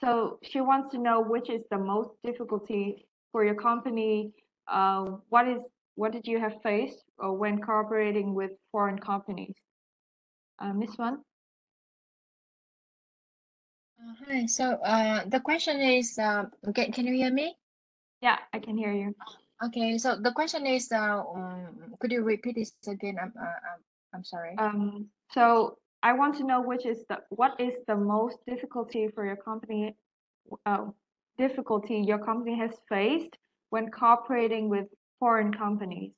So she wants to know which is the most difficulty for your company. What did you have faced when cooperating with foreign companies? Miss Wan? Hi. So the question is, can you hear me? Yeah, I can hear you. Okay. So the question is, could you repeat this again? I'm sorry. So I want to know what is the most difficulty for your company, difficulty your company has faced when cooperating with foreign companies?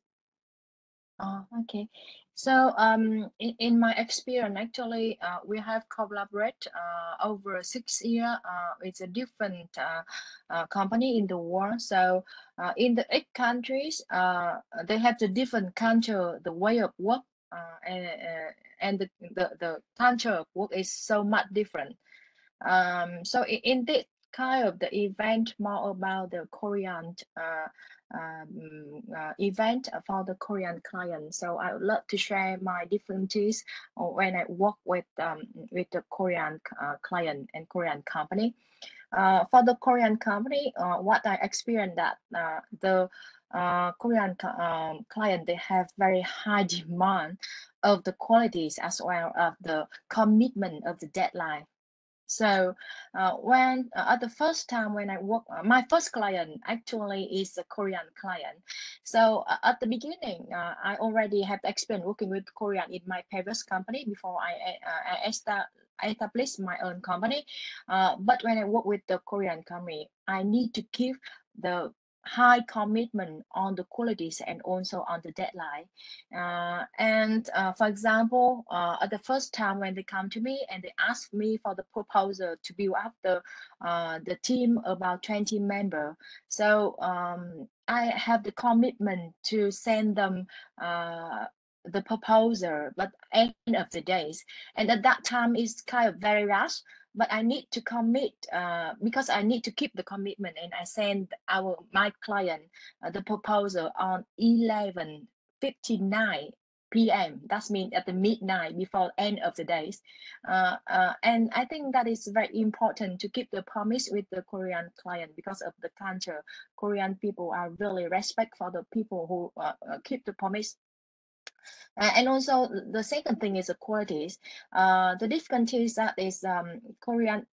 Okay. So in my experience, actually, we have collaborated over 6 years with a different company in the world. So in the 8 countries, they have the different culture, the way of work, and the culture of work is so much different. So in this kind of the event, more about the Korean event for the Korean client. So I would love to share my differences when I work with the Korean client and Korean company. For the Korean company, what I experienced that the Korean client, they have very high demand of the qualities as well as the commitment of the deadline. So when at the first time when I work, my first client actually is a Korean client. So at the beginning, I already have experience working with Korean in my previous company before I established my own company. But when I work with the Korean company, I need to keep the high commitment on the qualities and also on the deadline. For example, at the first time when they come to me and they ask me for the proposal to build up the team about 20 members. So I have the commitment to send them the proposal, but end of the days. And at that time, it's kind of very rush, but I need to commit because I need to keep the commitment, and I send my client the proposal on 11:59 p.m. That means at the midnight before end of the days. And I think that is very important to keep the promise with the Korean client because of the culture. Korean people are really respect for the people who keep the promise. And also the second thing is the qualities. The difficulties that is Korean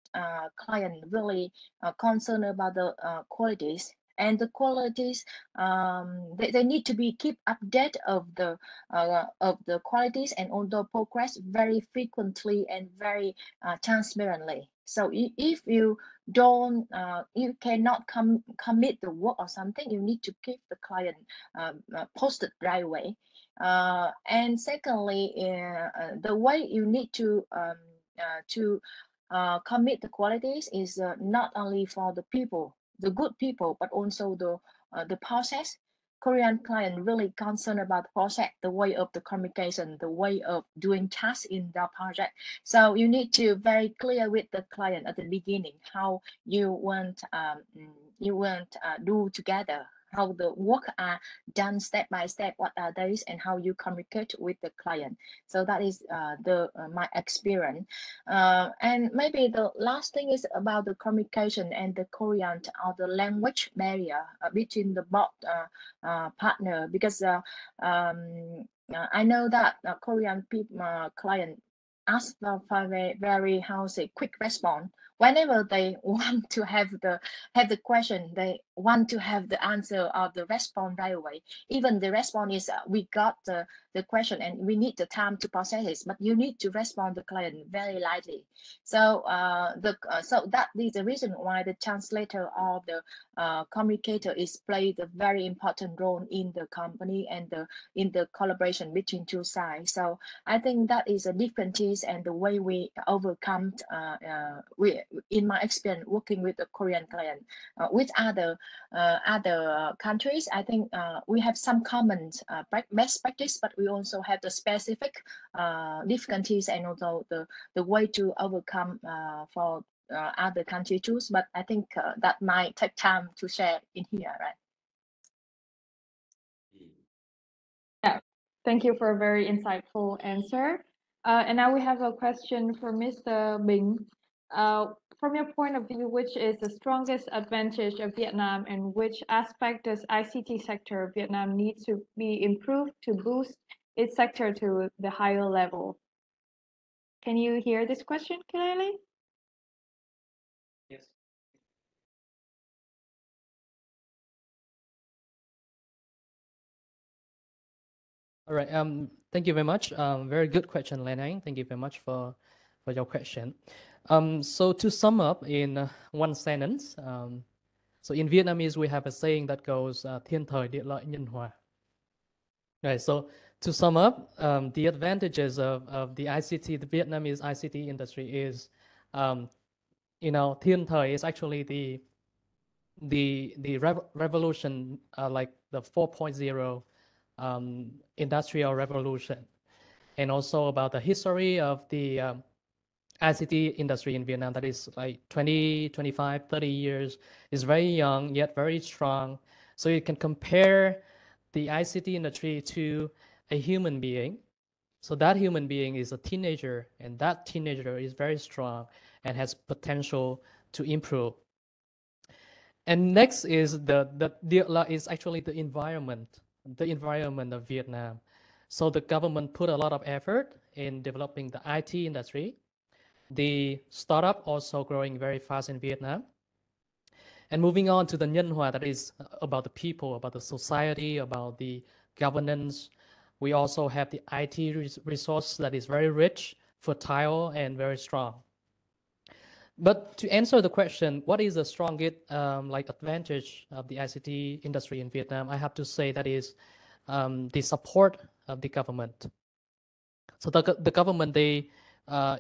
client really concerned about the qualities, and the qualities they need to be keep update of the qualities and on the progress very frequently and very transparently. So if you don't you cannot commit the work or something, you need to keep the client posted right away. And secondly, the way you need to commit the qualities is not only for the people, the good people, but also the process. Korean client really concerned about the process, the way of the communication, the way of doing tasks in the project. So you need to very clear with the client at the beginning how you want do together, how the work are done step by step, what are those, and how you communicate with the client. So that is my experience. And maybe the last thing is about the communication and the Korean or the language barrier between the both partner, because I know that Korean people client ask for very, very how say quick response whenever they want to have the question. They want to have the answer or the response right away. Even the response is we got the question and we need the time to process it, but you need to respond the client very lightly. So so that is the reason why the translator or the communicator is played a very important role in the company and in the collaboration between two sides. So I think that is a differences and the way we overcome in my experience working with the Korean client. With other countries, I think we have some common best practice, but we also have the specific difficulties and also the way to overcome for other country too. But I think that might take time to share in here, right? Yeah, thank you for a very insightful answer. And now we have a question for Mr. Bing. From your point of view, which is the strongest advantage of Vietnam, and which aspect does ICT sector of Vietnam need to be improved to boost its sector to the higher level? Can you hear this question clearly? Yes. All right. Thank you very much. Very good question, Lenang. Thank you very much for your question. So to sum up in one sentence, so in Vietnamese we have a saying that goes "Thiên thời địa lợi nhân hòa." Right. So to sum up, the advantages of the ICT, the Vietnamese ICT industry is, Thiên thời is actually the revolution, like the 4.0 industrial revolution. and also about the history of the ICT industry in Vietnam that is like 20, 25, 30 years, is very young yet very strong. So you can compare the ICT industry to a human being. So that human being is a teenager, and that teenager is very strong and has potential to improve. And next is is actually the environment of Vietnam. So the government put a lot of effort in developing the IT industry. The startup also growing very fast in Vietnam. And moving on to the Nhân Hòa, that is about the people, about the society, about the governance. We also have the IT resource that is very rich, fertile, and very strong. But to answer the question, what is the strongest advantage of the ICT industry in Vietnam? I have to say that is the support of the government. So the government, they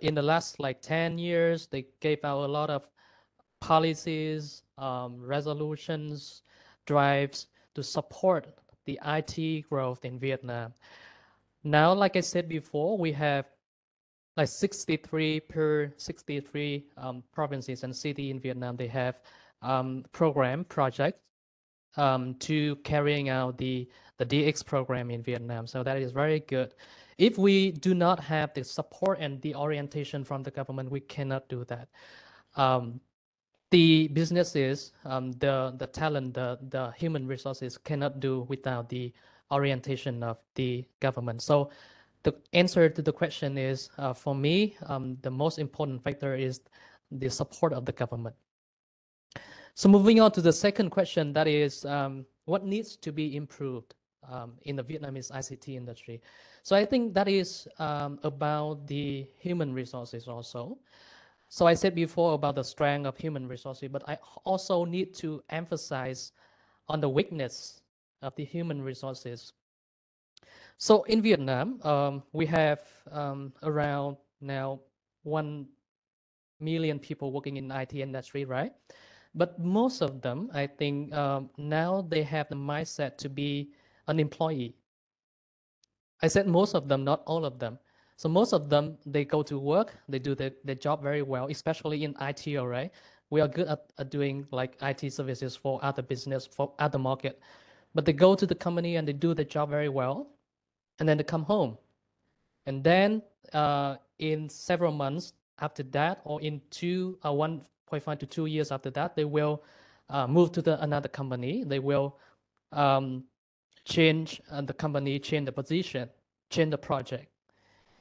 in the last 10 years, they gave out a lot of policies, resolutions, drives to support the IT growth in Vietnam. Now, like I said before, we have 63 provinces and city in Vietnam. They have projects to carrying out the DX program in Vietnam. So that is very good. If we do not have the support and the orientation from the government, we cannot do that. The businesses, the talent, the human resources cannot do without the orientation of the government. So the answer to the question is, for me, the most important factor is the support of the government. So moving on to the second question, that is, what needs to be improved in the Vietnamese ICT industry? So I think that is about the human resources also. So I said before about the strength of human resources, but I also need to emphasize on the weakness of the human resources. So in Vietnam, we have around now 1 million people working in IT industry, right? But most of them, I think now they have the mindset to be an employee. I said most of them, not all of them. So most of them, they go to work, they do their job very well, especially in IT, all right? We are good at doing IT services for other business, for other market. But they go to the company and they do the job very well, and then they come home. And then in several months after that, or in 1.5 to 2 years after that, they will move to another company. They will change the company, change the position, change the project.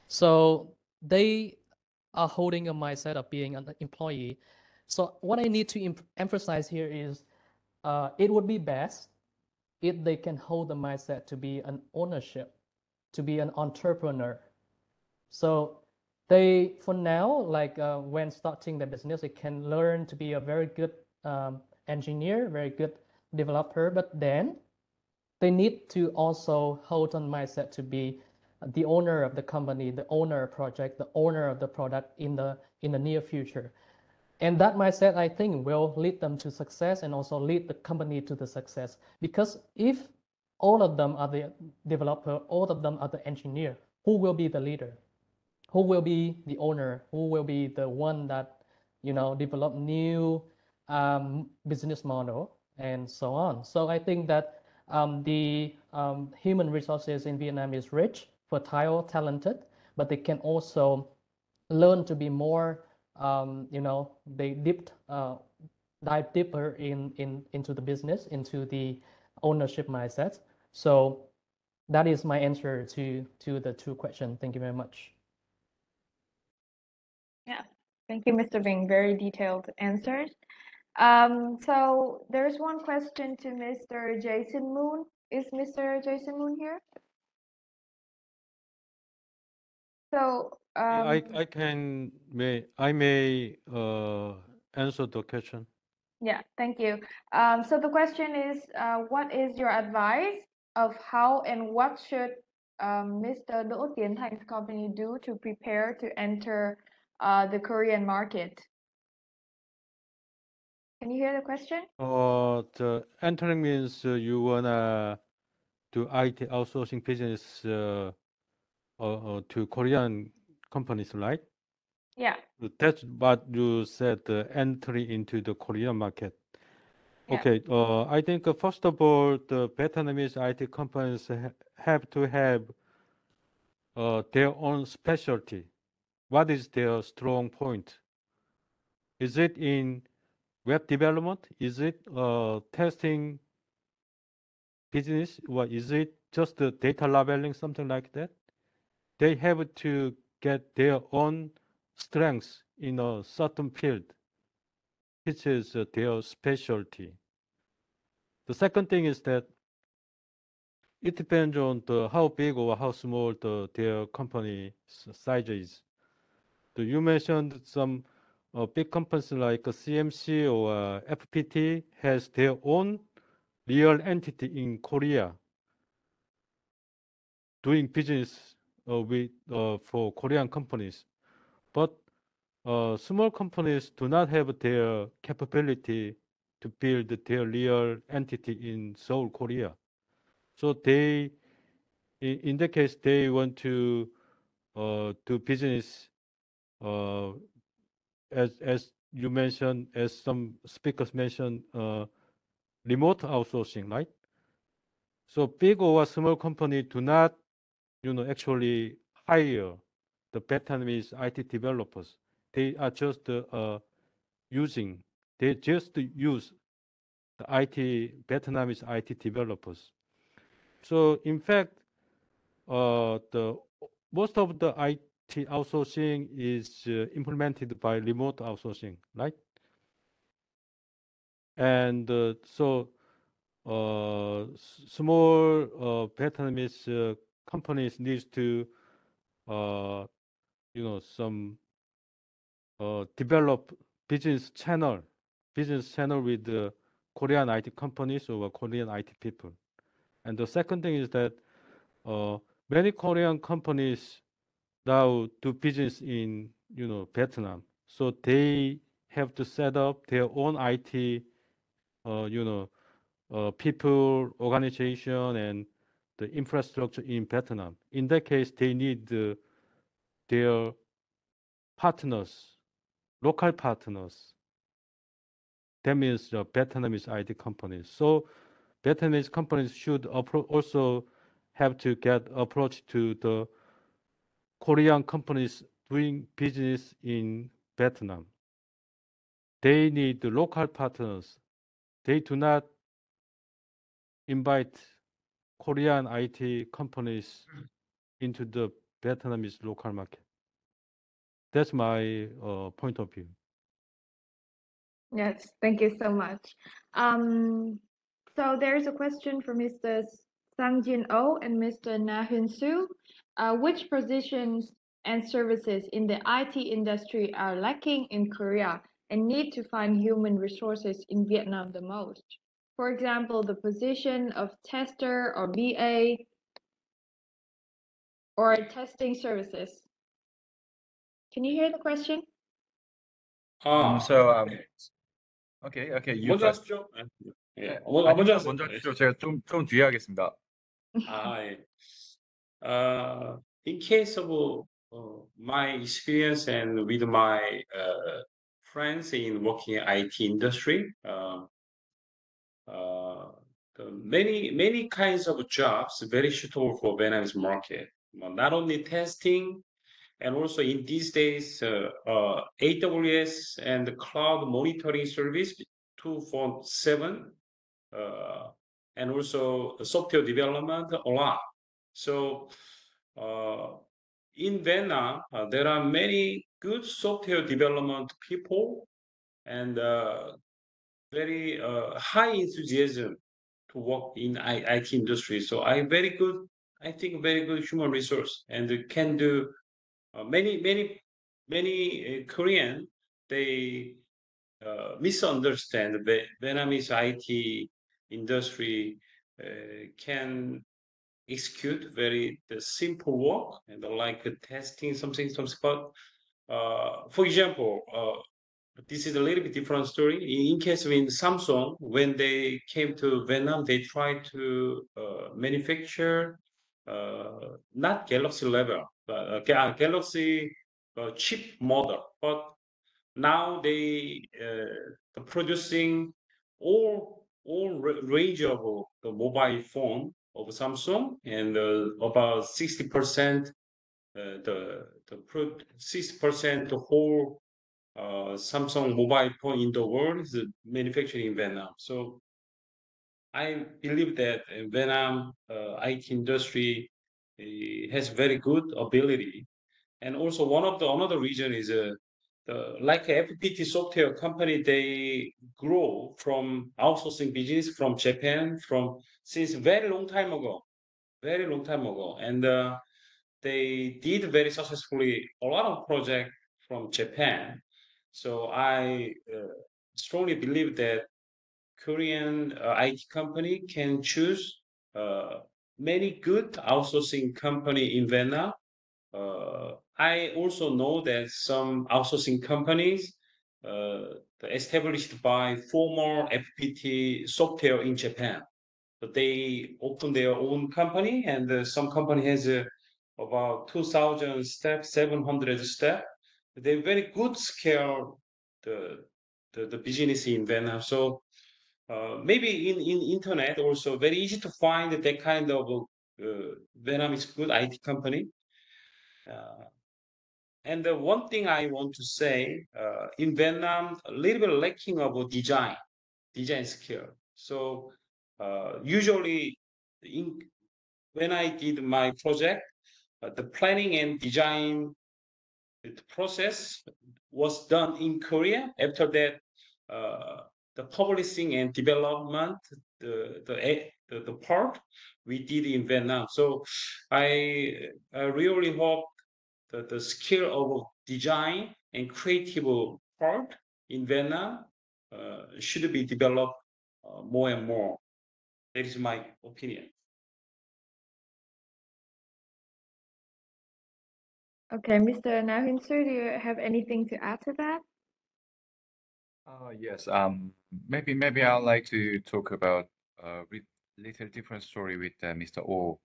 So they are holding a mindset of being an employee. So what I need to emphasize here is it would be best if they can hold the mindset to be an ownership, to be an entrepreneur. So they, for now, when starting the business, they can learn to be a very good engineer, very good developer, but then they need to also hold on mindset to be the owner of the company, the owner of project, the owner of the product in the near future. And that mindset, I think, will lead them to success and also lead the company to the success. Because if all of them are the developer, all of them are the engineer, who will be the leader? Who will be the owner? Who will be the one that develop new business model and so on? So I think that the human resources in Vietnam is rich, fertile, talented, but they can also learn to be more, they dive deeper into the business, into the ownership mindset. So that is my answer to the two questions. Thank you very much. Yeah, thank you, Mr. Bing. Very detailed answers. So there's one question to Mr. Jason Moon. Is Mr. Jason Moon here? So I may answer the question. yeah, thank you. So the question is, what is your advice of how and what should Mr. Đỗ Tiến Thành company do to prepare to enter the Korean market? Can you hear the question? The entering means you wanna do IT outsourcing business to Korean companies, right? Yeah. That's what you said, the entry into the Korean market. Yeah. Okay, I think first of all, the Vietnamese IT companies have to have their own specialty. What is their strong point? Is it in web development? Is it testing business? Or is it just the data labeling, something like that? They have to get their own strengths in a certain field, which is their specialty. The second thing is that it depends on how big or how small their company size is. You mentioned some big companies like CMC or FPT has their own real entity in Korea doing business with for Korean companies. But small companies do not have their capability to build their real entity in Seoul, Korea. So they, in that case, they want to do business as you mentioned, as some speakers mentioned, remote outsourcing, right? So big or small company do not, actually hire the Vietnamese IT developers. They are just they just use the Vietnamese IT developers. So in fact, the most of the IT outsourcing is implemented by remote outsourcing, right? And so small Vietnamese companies needs to, some develop business channel with the Korean IT companies or Korean IT people. And the second thing is that many Korean companies now do business in, Vietnam. So they have to set up their own IT, people, organization, and the infrastructure in Vietnam. In that case, they need their partners, local partners. That means the Vietnamese IT companies. So Vietnamese companies should also have to get approach to the Korean companies doing business in Vietnam. They need the local partners. They do not invite Korean IT companies into the Vietnamese local market. That's my point of view. Yes, thank you so much. So there's a question for Mr. Sang Jin Oh and Mr. Na Hyun Soo. Which positions and services in the IT industry are lacking in Korea and need to find human resources in Vietnam the most? For example, the position of tester or BA or testing services. Can you hear the question? Okay, you 먼저 first. 하십시오. 예, 아닙니다. 먼저 하세요. 먼저 하십시오. 제가 좀 뒤에 하겠습니다. 예. In case of my experience and with my friends in working in IT industry, many kinds of jobs very suitable for Vietnamese market. Not only testing, and also in these days, AWS and the cloud monitoring service 247, and also software development a lot. So in Vietnam, there are many good software development people and very high enthusiasm to work in IT industry. So I think very good human resource and can do many Korean, they misunderstand the Vietnamese IT industry can execute very the simple work and like testing something. But for example, this is a little bit different story. In case of in Samsung, when they came to Vietnam, they tried to manufacture not Galaxy level, but Galaxy chip model, but now they producing range of the mobile phone of Samsung, and about 60% the 60% the whole Samsung mobile phone in the world is manufactured in Vietnam. So I believe that Vietnam IT industry has very good ability, and also one of the another reason is like a FPT software company, they grow from outsourcing business from Japan from since very long time ago, and they did very successfully a lot of project from Japan. So I strongly believe that Korean IT company can choose uh, many good outsourcing company in Vietnam. I also know that some outsourcing companies established by former FPT software in Japan, but they open their own company, and some company has about 2,000 steps, 700 steps. They very good scale the business in Vietnam. So maybe in internet also very easy to find that kind of Vietnamese good IT company. Uh, and the one thing I want to say, in Vietnam, a little bit lacking of a design skill. So usually when I did my project, the planning and design process was done in Korea. After that, the publishing and development, the part we did in Vietnam. So I really hope that the skill of design and creative part in Vietnam should be developed more and more. That is my opinion. Okay, Mr. Na Hyun Soo, do you have anything to add to that? Yes. Maybe I'd like to talk about a little different story with Mr. Oh.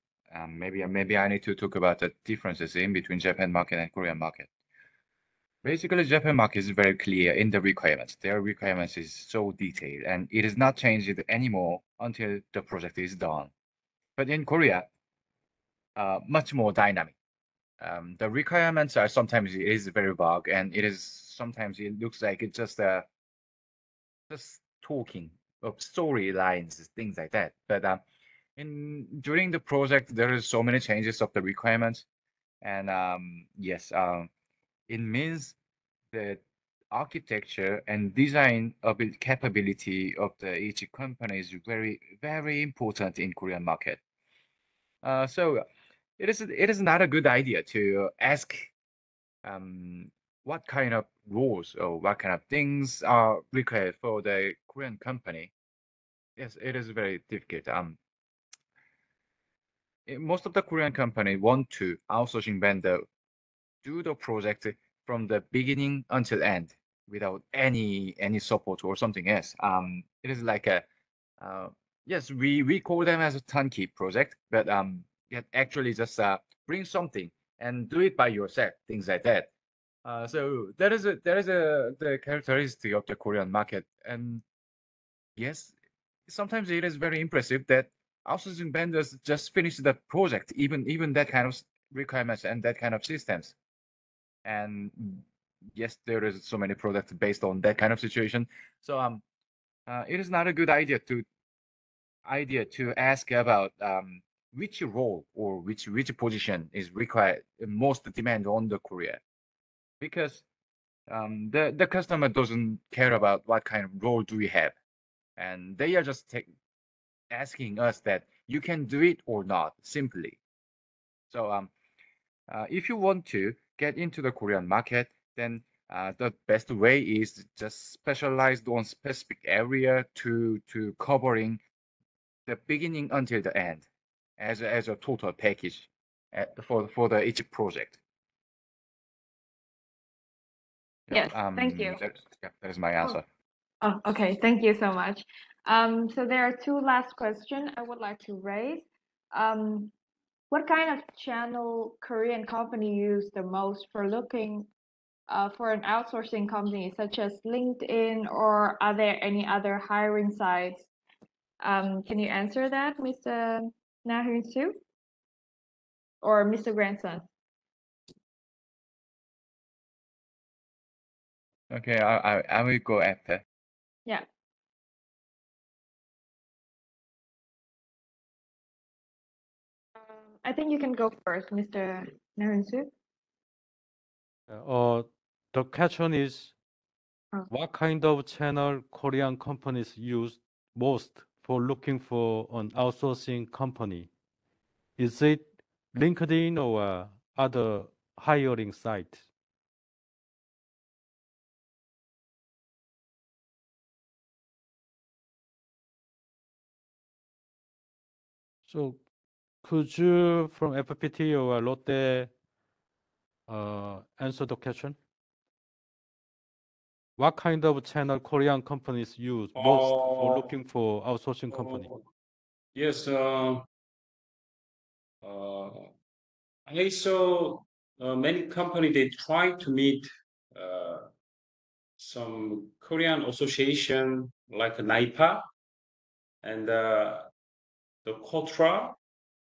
Maybe I need to talk about the differences in between Japan market and Korean market. Basically, Japan market is very clear in the requirements. Their requirements is so detailed, and it is not changed anymore until the project is done. But in Korea, much more dynamic. The requirements are sometimes it is very vague, and sometimes it looks like it's just talking of storylines, things like that. But during the project, there is so many changes of the requirements, and yes, it means the architecture and design capability of each company is very, very important in Korean market. So it is not a good idea to ask what kind of rules or what kind of things are required for the Korean company. Yes, it is very difficult. Most of the Korean company want to outsourcing vendor do the project from the beginning until end without any support or something else. It is like a yes, we call them as a turnkey project, but yet actually just bring something and do it by yourself, things like that. So that is the characteristic of the Korean market, and yes, sometimes it is very impressive that outsourcing vendors just finish the project, even that kind of requirements and that kind of systems. And yes, there is so many products based on that kind of situation. So it is not a good idea to ask about which role or which position is required most demand on the Korea, because the customer doesn't care about what kind of role do we have, and they are just asking us that you can do it or not simply. So if you want to get into the Korean market, then the best way is just specialized on specific area to covering the beginning until the end as a total package for the each project. Yes, thank you. That is my answer. Oh, okay. Thank you so much. So there are two last questions I would like to raise. What kind of channel Korean company use the most for looking for an outsourcing company, such as LinkedIn, or are there any other hiring sites? Can you answer that, Mr. Na Hyun Soo or Mr. Grandson? Okay, I will go after. Yeah. I think you can go first, Mr. Na Hyun Soo. The question is, Oh. what kind of channel Korean companies use most for looking for an outsourcing company? Is it LinkedIn or other hiring site? So could you from FPT or Lotte answer the question? What kind of channel Korean companies use most for looking for outsourcing company? Yes, I saw many company they try to meet some Korean association like NIPA and the KOTRA,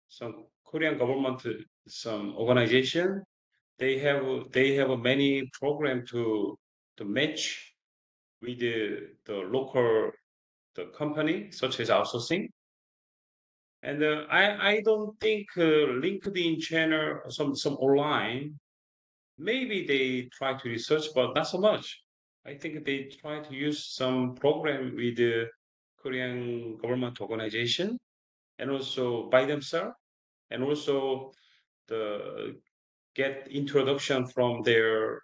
some Korean government, some organization. They have many program to match with the local company such as outsourcing. And I don't think LinkedIn channel some online. Maybe they try to research, but not so much. I think they try to use some program with the Korean government organization and also by themselves, and also the get introduction from their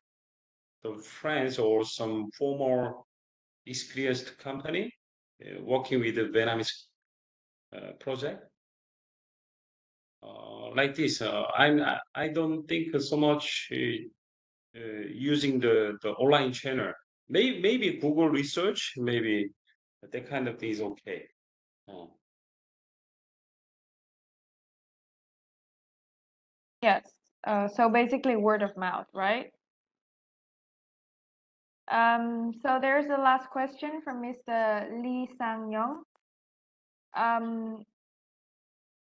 the friends or some former experienced company working with the Vietnamese project. Like this, I don't think so much using the online channel. Maybe Google research, maybe that kind of thing is okay. Yes. So basically word of mouth, right? So there's the last question from Mr. Lee Sang-young.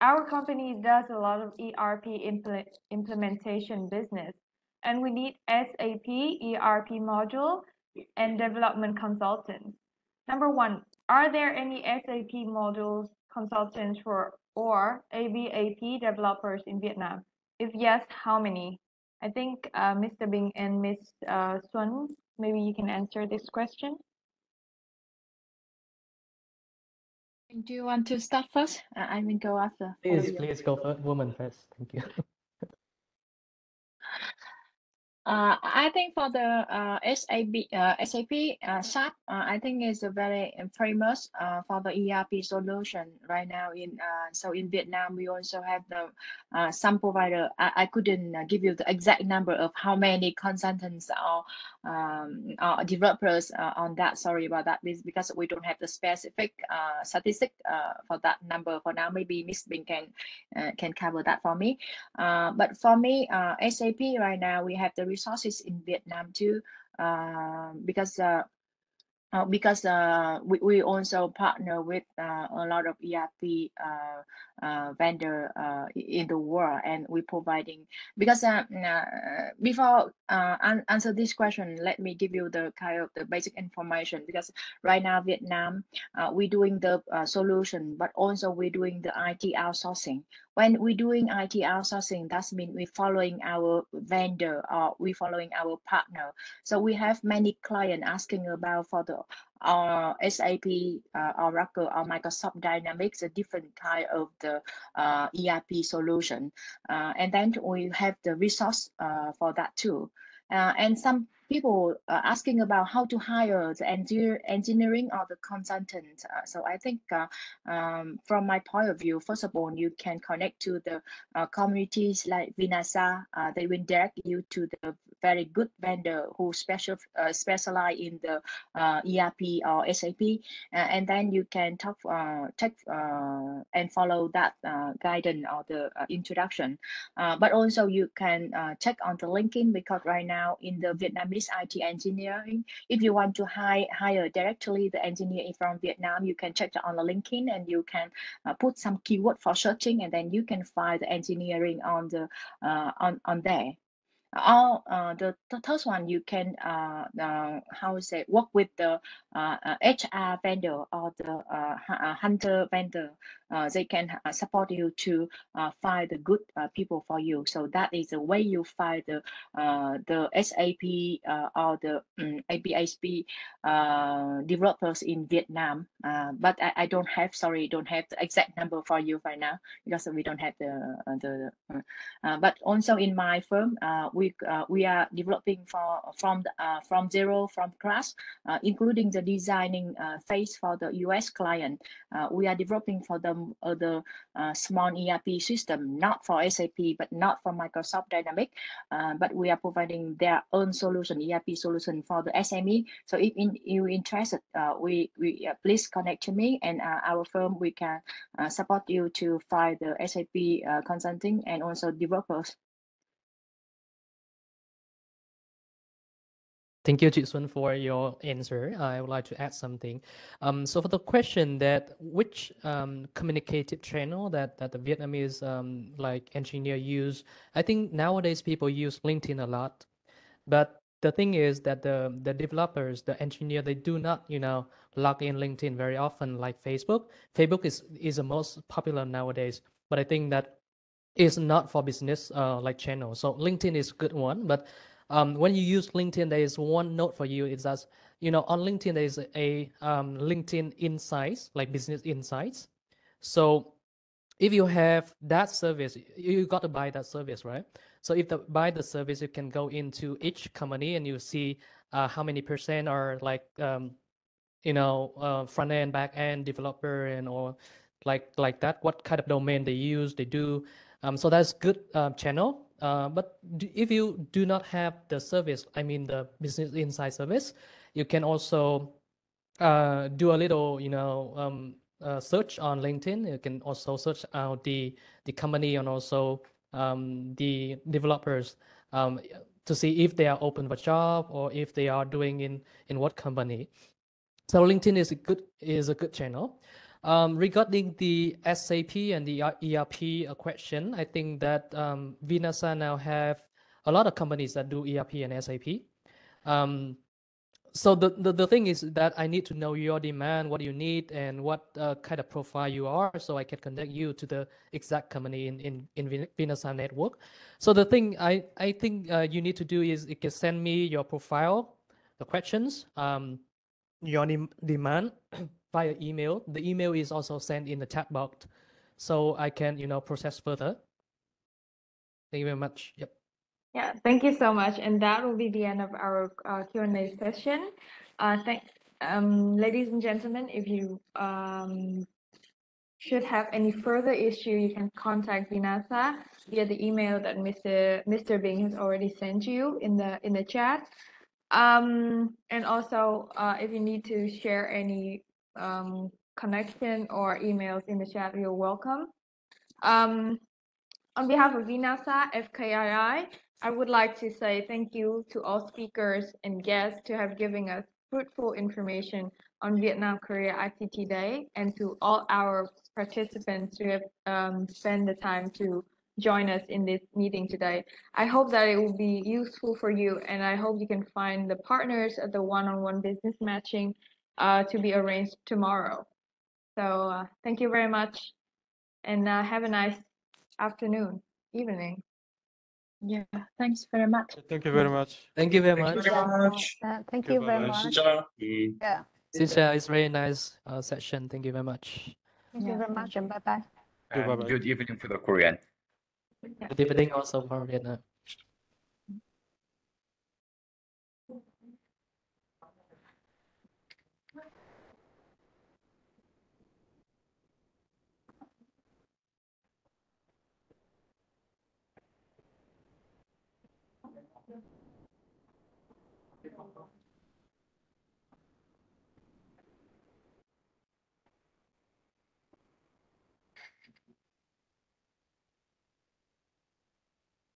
Our company does a lot of ERP implementation business, and we need SAP ERP module and development consultants. Number one, are there any SAP modules consultants for or ABAP developers in Vietnam? If yes, how many? I think Mr. Bing and Ms. Sun, maybe you can answer this question. Do you want to start first? I will go after. all of you. Please go for woman first. Thank you. I think for the SAP SAP, I think is a very famous for the ERP solution right now. So in Vietnam, we also have the some provider. I couldn't give you the exact number of how many consultants or developers on that. Sorry about that, because we don't have the specific statistic for that number for now. Maybe Miss Bing can cover that for me. But for me, SAP right now, we have the resources in Vietnam too, because we also partner with a lot of ERP vendor in the world, and we're providing, because before answer this question, let me give you the kind of the basic information, because right now Vietnam, we're doing the solution, but also we're doing the IT outsourcing. When we're doing IT outsourcing, that means we're following our vendor or we're following our partner. So we have many clients asking about for the SAP, Oracle, or Microsoft Dynamics, a different kind of the ERP solution. And then we have the resource for that too. And some people asking about how to hire the engineering or the consultant. So I think from my point of view, first of all, you can connect to the communities like Vinasa. They will direct you to the very good vendor who specialize in the ERP or SAP, and then you can take and follow that guidance or the introduction. But also you can check on the LinkedIn, because right now in the Vietnamese IT engineering, if you want to hire directly the engineer from Vietnam, you can check on the LinkedIn and you can put some keyword for searching, and then you can find the engineering on the on there. Or the third one, you can how to say, work with the HR vendor or the hunter vendor. They can support you to find the good people for you. So that is the way you find the SAP or the ABSP developers in Vietnam. But I don't have the exact number for you right now, because we don't have but also in my firm, we are developing from zero, from scratch, including the designing phase for the US client. We are developing for them the small ERP system, not for SAP, but not for Microsoft Dynamics, but we are providing their own solution, ERP solution for the SME. So if you're interested, we please connect to me, and our firm, we can support you to find the SAP consulting and also developers. Thank you, Jitsun, for your answer. I would like to add something. So for the question that which communicative channel that the Vietnamese like engineer use, I think nowadays people use LinkedIn a lot. But the thing is that the developers, the engineer, they do not, log in LinkedIn very often like Facebook. Facebook is the most popular nowadays, but I think that is not for business like channel. So LinkedIn is a good one, but when you use LinkedIn, there is one note for you. It's that on LinkedIn there is a LinkedIn Insights, like business insights. So if you have that service, you got to buy that service, right? So if you buy the service, you can go into each company and you see how many percent are like front end, back end developer, and or like that. What kind of domain they use, they do. So that's good channel. But if you do not have the service, I mean the business insight service, you can also do a little, search on LinkedIn. You can also search out the company and also the developers to see if they are open for job or if they are doing in what company. So LinkedIn is a good channel. Regarding the SAP and the ERP question, I think that Vinasa now have a lot of companies that do ERP and SAP. So the thing is that I need to know your demand, what you need, and what kind of profile you are, so I can connect you to the exact company in Vinasa network. So the thing I think you need to do is you can send me your profile, the questions, your demand via email. The email is also sent in the chat box, so I can process further. Thank you very much. Yep. Yeah, thank you so much. And that will be the end of our Q&A session. Ladies and gentlemen, if you should have any further issue, you can contact Vinasa via the email that Mr. Bing has already sent you in the chat. And also, if you need to share any connection or emails in the chat, you're welcome. On behalf of Vinasa FKII, I would like to say thank you to all speakers and guests to have given us fruitful information on Vietnam Korea ICT Day, and to all our participants who have spent the time to join us in this meeting today. I hope that it will be useful for you, and I hope you can find the partners at the one-on-one business matching to be arranged tomorrow. So thank you very much, and have a nice afternoon, evening. Yeah, thanks very much. Thank you very much. Thank you very Thank much. you very much. Thank you very Bye-bye. much. 진짜 Yeah, Sincha, it's very nice session. Thank you very much. thank you Yeah, very much, and bye bye. You, And bye-bye. good evening for the Korean. Good evening also from Vietnam.